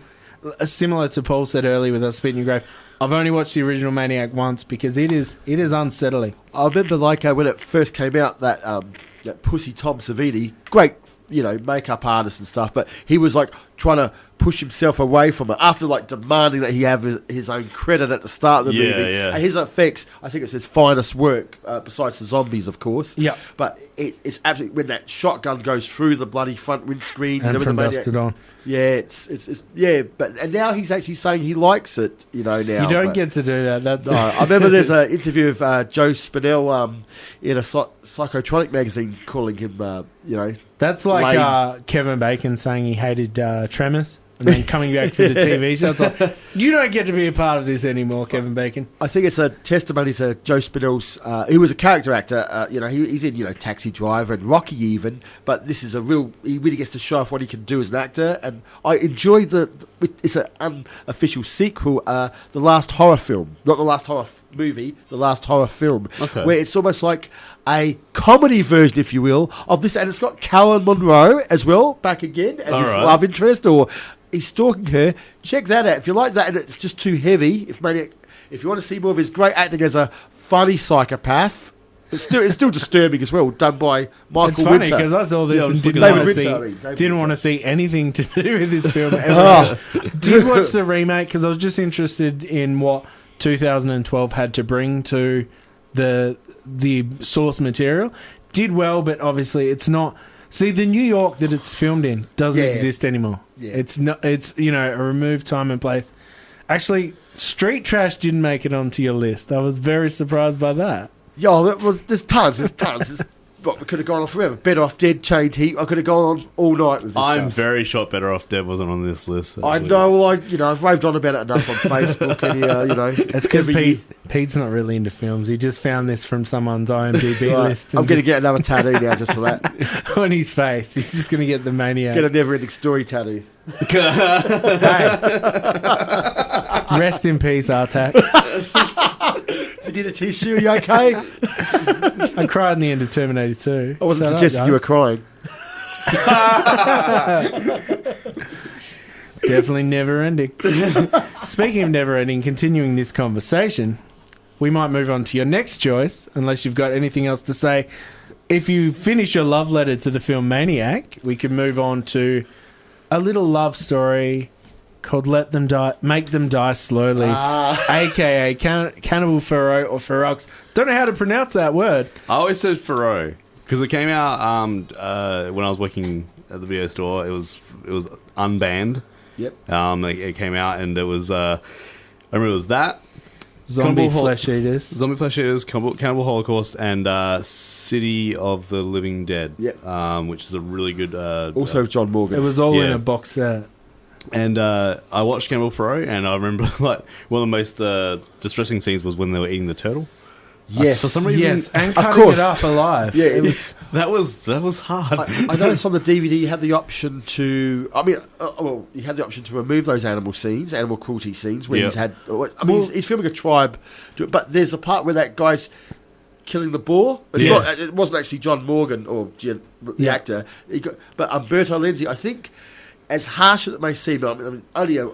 similar to Paul said earlier with Us Spit in Your Grave, I've only watched the original Maniac once because it is unsettling. I remember when it first came out that Pussy Tom Savini, great makeup artist and stuff, but he was trying to push himself away from it after demanding that he have his own credit at the start of the movie. And his effects, I think it's his finest work, besides the zombies, of course. Yeah. But it's absolutely, when that shotgun goes through the bloody front windscreen. And from Dusk to Dawn. Yeah, and now he's actually saying he likes it, now. You don't get to do that. That's I remember there's an interview of Joe Spinell in a Psychotronic magazine calling him, That's like Kevin Bacon saying he hated Tremors and then coming back for the TV show. It's like, you don't get to be a part of this anymore, Kevin Bacon. I think it's a testimony to Joe Spinell's, he was a character actor, he's in, Taxi Driver and Rocky even, but this is he really gets to show off what he can do as an actor, and I enjoy it's an unofficial sequel, The Last Horror Film, not The Last Horror Movie, The Last Horror Film, where it's almost like a comedy version, if you will, of this, and it's got Carolyn Monroe as well, back again, as his love interest, or he's stalking her. Check that out. If you like that and it's just too heavy, if you want to see more of his great acting as a funny psychopath, it's still disturbing as well, done by Michael It's funny Winter. because I saw this and didn't want to see anything to do with this film ever. Did watch the remake because I was just interested in what 2012 had to bring to the source material. Did well, but obviously it's not. See, the New York that it's filmed in doesn't exist anymore. Yeah. It's not. It's a removed time and place. Actually, Street Trash didn't make it onto your list. I was very surprised by that. There's tons. What, we could have gone on forever. Better Off Dead, Chained Heat. I could have gone on all night with this I'm stuff. very shocked Better Off Dead wasn't on this list. I actually. know. Well, I've raved on about it enough on Facebook. And, It's because Pete's not really into films. He just found this from someo's IMDb list. I'm going to get another tattoo now just for that. on his face. He's just going to get the Maniac. Get a never-ending story tattoo. Hey. Rest in peace, Artax. You need a tissue? Are you okay? I cried in the end of Terminator 2. I wasn't suggesting you were crying. Definitely never ending. Speaking of never ending, continuing this conversation, we might move on to your next choice, unless you've got anything else to say. If you finish your love letter to the film Maniac, we can move on to a little love story called Make Them Die Slowly, aka Cannibal Ferox or Ferox. Don't know how to pronounce that word. I always said Ferox because it came out when I was working at the video store. It was unbanned. Yep. It came out and it was I remember it was that Zombie Flesh Eaters, Cannibal Holocaust, and City of the Living Dead. Yep. Which is a really good. Also, John Morgan. It was all in a box set. And I watched Cannibal Ferox, and I remember like one of the most distressing scenes was when they were eating the turtle. Yes, for some reason, yes, and cutting it up alive. Yeah, that was hard. I noticed on the DVD you have the option to. I mean, you have the option to remove those animal cruelty scenes where he's had. I mean, he's filming a tribe, but there's a part where that guy's killing the boar. It wasn't actually John Morgan or the actor, but Umberto Lenzi. I think, as harsh as it may seem, I mean, only a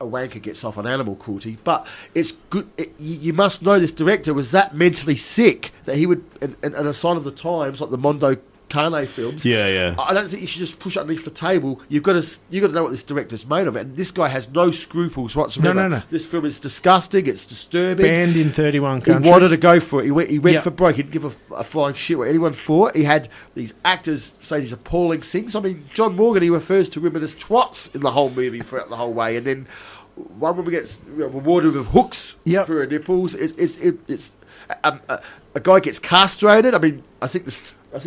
wanker gets off on animal cruelty, but it's good. You must know this director was that mentally sick that he would, and a sign of the times, like the Mondo Carne films. Yeah. I don't think you should just push underneath the table. You've got to know what this director's made of, and this guy has no scruples whatsoever. No. This film is disgusting. It's disturbing. Banned in 31 countries. He wanted to go for it. He went for broke. He didn't give a flying shit what anyone thought. He had these actors say these appalling things. I mean, John Morgan, he refers to women as twats in the whole movie throughout the whole way, and then one woman gets rewarded with hooks through her nipples. It's a guy gets castrated. I mean, I think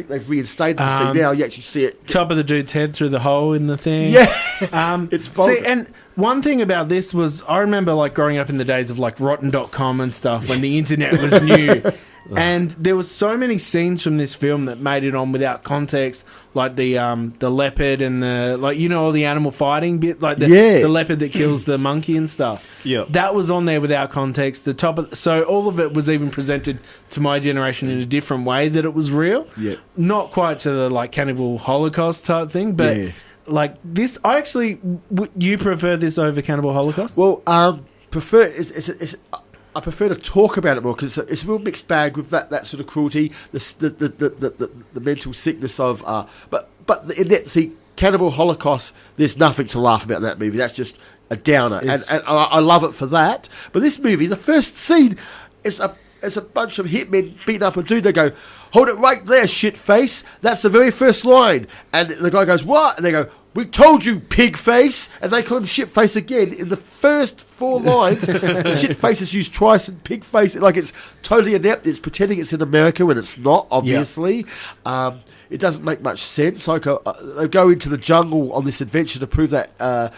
they've reinstated the scene now. You actually see it. Top of the dude's head through the hole in the thing. Yeah. It's vulgar. See, and one thing about this was, I remember like growing up in the days of like Rotten.com and stuff when the internet was new. And there was so many scenes from this film that made it on without context, like the leopard and all the animal fighting bit, like the leopard that kills the monkey and stuff. Yeah, that was on there without context. So all of it was even presented to my generation in a different way that it was real. Yeah, not quite to the like Cannibal Holocaust type thing, but like this. I actually, you prefer this over Cannibal Holocaust? Well, I prefer to talk about it more because it's a real mixed bag with that sort of cruelty, the mental sickness of. But in that, see, Cannibal Holocaust, there's nothing to laugh about in that movie. That's just a downer, and I love it for that. But this movie, the first scene is a bunch of hitmen beating up a dude. They go, "Hold it right there, shit face." That's the very first line, and the guy goes, "What?" And they go, "We told you, pig face," and they call him shit face again in the first 4 lines. Shit face is used twice, and pig face, like, it's totally inept. It's pretending it's in America when it's not, obviously. It doesn't make much sense. Like they go into the jungle on this adventure to prove that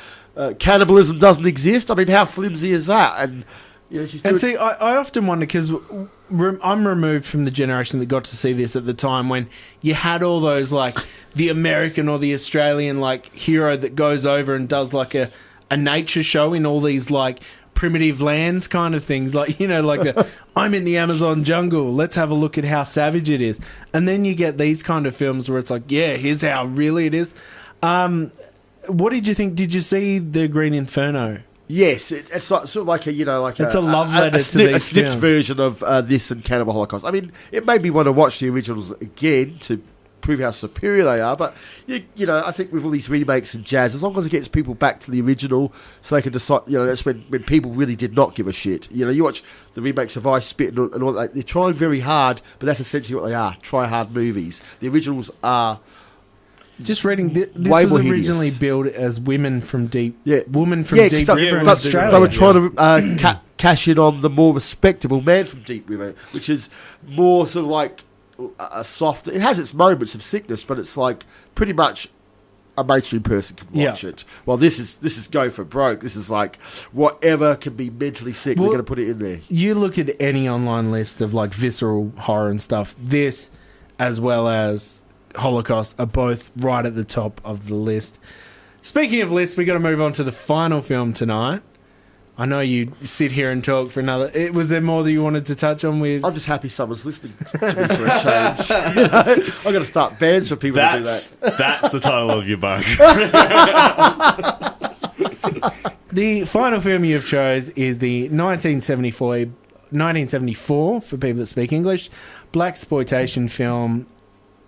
cannibalism doesn't exist. I mean, how flimsy is that? And see, I often wonder, because I'm removed from the generation that got to see this at the time when you had all those, like, the American or the Australian, like, hero that goes over and does, like, a nature show in all these, like, primitive lands kind of things. Like, I'm in the Amazon jungle. Let's have a look at how savage it is. And then you get these kind of films where it's like, yeah, here's how really it is. What did you think? Did you see The Green Inferno? Yes, it's sort of like it's a love letter to these a snipped version of this and Cannibal Holocaust. I mean, it made me want to watch the originals again to prove how superior they are. But I think with all these remakes and jazz, as long as it gets people back to the original, so they can decide. That's when people really did not give a shit. You watch the remakes of Ice Spit and all that. They're trying very hard, but that's essentially what they are: try hard movies. The originals are. Just reading, this was originally billed as women from Deep River in Australia. They were trying to cash in on the more respectable Man from Deep River, which is more sort of like a soft. It has its moments of sickness, but it's like pretty much a mainstream person can watch it. Well, this is go for broke. This is like whatever can be mentally sick. We're going to put it in there. You look at any online list of like visceral horror and stuff. This, as well as Holocaust, are both right at the top of the list. Speaking of lists, we got to move on to the final film tonight. I know you sit here and talk for another. Was there more that you wanted to touch on with? I'm just happy someone's listening to me for a change. You know, I've got to start bans for people to do that. That's the title of your book. The final film you've chose is the 1974 for people that speak English, blaxploitation film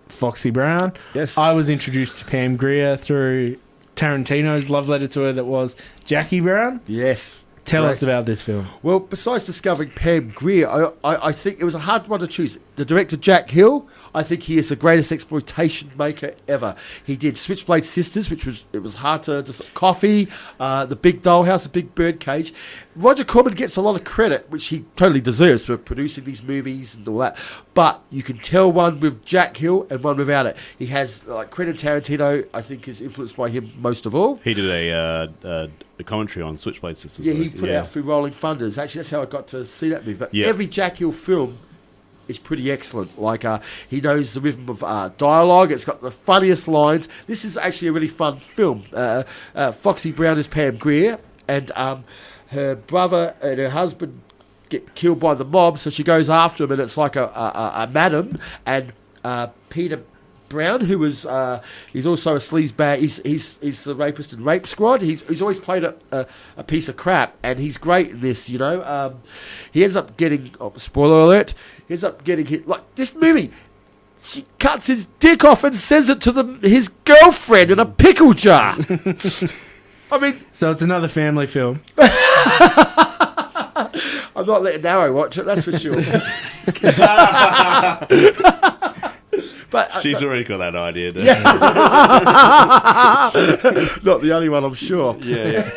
Foxy Brown. Yes. I was introduced to Pam Grier through Tarantino's love letter to her that was Jackie Brown. Yes. Tell us about this film. Well, besides discovering Pam Grier, I think it was a hard one to choose. The director, Jack Hill, I think he is the greatest exploitation maker ever. He did Switchblade Sisters, which was hard to... Coffee, The Big Dollhouse, The Big Birdcage. Roger Corman gets a lot of credit, which he totally deserves for producing these movies and all that. But you can tell one with Jack Hill and one without it. He has, like, Quentin Tarantino, I think, is influenced by him most of all. He did a commentary on Switchblade Sisters. Yeah, he put it out through Rolling Thunders. Actually, that's how I got to see that movie. But Yeah. every Jack Hill film is pretty excellent. Like, he knows the rhythm of dialogue. It's got the funniest lines. This is actually a really fun film. Foxy Brown is Pam Grier, and her brother and her husband get killed by the mob, so she goes after him, and it's like a madam, and Peter Brown, who was he's also a sleazebag. He's the rapist in Rape Squad. He's always played a piece of crap, and he's great in this. You know, he ends up getting spoiler alert. He ends up getting hit like this movie. She cuts his dick off and sends it to his girlfriend in a pickle jar. I mean, so it's another family film. I'm not letting Narrow watch it. That's for sure. But she's already got that idea. Yeah. Not the only one, I'm sure. Yeah.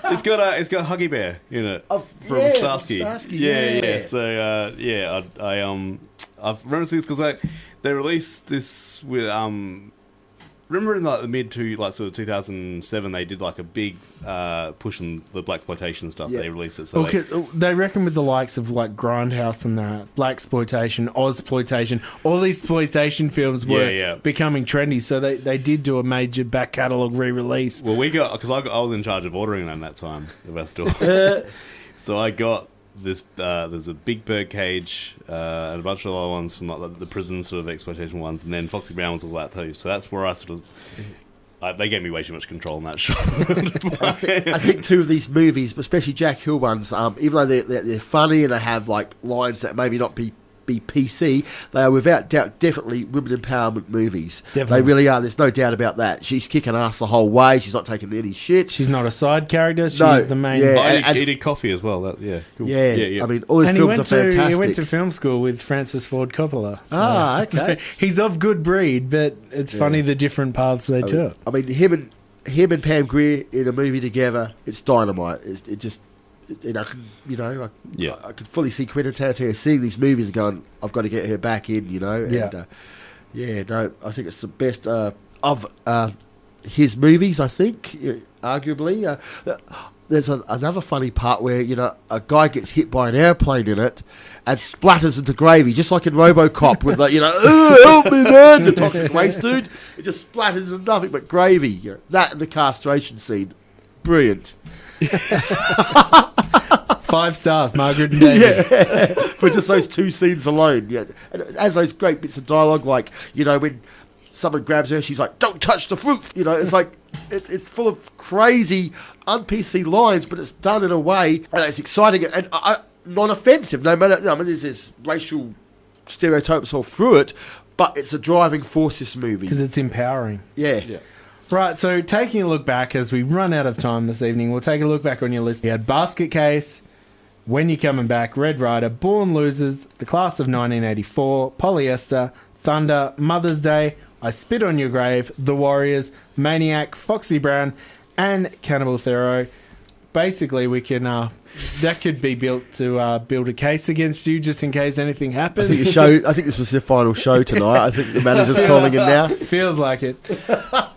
It's got Huggy Bear in it from Starsky. Yeah. So I remember seeing this because they released this with remember in like the mid to like sort of 2007 they did like a big push on the blaxploitation stuff. They released it. So they reckon with the likes of like Grindhouse and that blaxploitation, Ozploitation, all these exploitation films were becoming trendy. So they did do a major back catalogue re-release. Well, we got because I was in charge of ordering them that time of our store. So I got this. There's a Big Birdcage and a bunch of other ones from like the prison sort of exploitation ones, and then Foxy Brown was all that too. So that's where I sort of they gave me way too much control in that shop. I think two of these movies, especially Jack Hill ones, even though they're funny and they have like lines that maybe not be PC, they are without doubt definitely women empowerment movies. Definitely. They really are. There's no doubt about that. She's kicking ass the whole way. She's not taking any shit. She's not a side character. She's the main. Yeah, he did Coffee as well. Cool. Yeah. I mean, all his films are fantastic. He went to film school with Francis Ford Coppola. So, okay. So he's of good breed, but it's funny the different paths they took. I mean, him and Pam Grier in a movie together, it's dynamite. It just... I could fully see Quentin Tarantino seeing these movies and going, I've got to get her back in, you know. And, I think it's the best of his movies, I think, arguably. There's another funny part where, a guy gets hit by an airplane in it and splatters into gravy, just like in RoboCop with the, help me, man, the toxic waste dude. It just splatters into nothing but gravy. That and the castration scene. Brilliant. 5 stars, Margaret and David. Yeah, for just those two scenes alone. Yeah, and it has those great bits of dialogue, like when someone grabs her, she's like, "Don't touch the fruit." It's like it's full of crazy, un-PC lines, but it's done in a way and it's exciting and non-offensive. No matter, there's racial stereotypes all through it, but it's a driving force. This movie because it's empowering. Yeah. Right, so taking a look back as we run out of time this evening, we'll take a look back on your list. You had Basket Case, When You're Coming Back, Red Rider, Born Losers, The Class of 1984, Polyester, Thunder, Mother's Day, I Spit on Your Grave, The Warriors, Maniac, Foxy Brown, and Cannibal Theroux. basically we can that could be built to build a case against you just in case anything happens. I think this was their final show tonight. I think the manager's calling in now. Feels like it.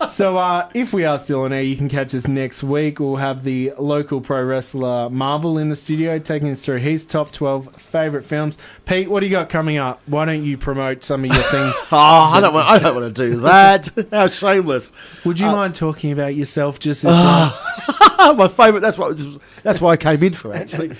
So if we are still on air, you can catch us next week. We'll have the local pro wrestler Marvel in the studio taking us through his top 12 favourite films. Pete, what do you got coming up? Why don't you promote some of your things? I don't want to do that. How shameless. Would you mind talking about yourself just as once? My favourite. That's why I came in for, actually.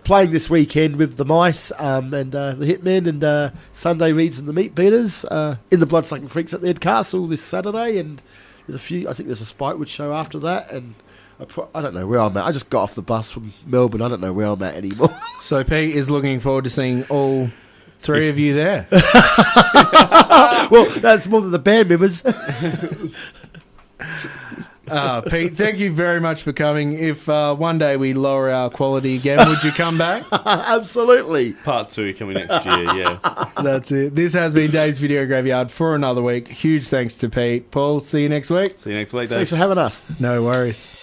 Playing this weekend with the Mice and the Hitmen and Sunday Reads and the Meat Beaters in the Bloodsucking Freaks at the Ed Castle this Saturday, and there's a few. I think there's a Spikewood show after that, and I don't know where I'm at. I just got off the bus from Melbourne. I don't know where I'm at anymore. So Pete is looking forward to seeing all three of you there. Well, that's more than the band members. Pete, thank you very much for coming. If one day we lower our quality again, would you come back? Absolutely. Part 2 coming next year, yeah. That's it. This has been Dave's Video Graveyard for another week. Huge thanks to Pete. Paul, see you next week. See you next week, Dave. Thanks for having us. No worries.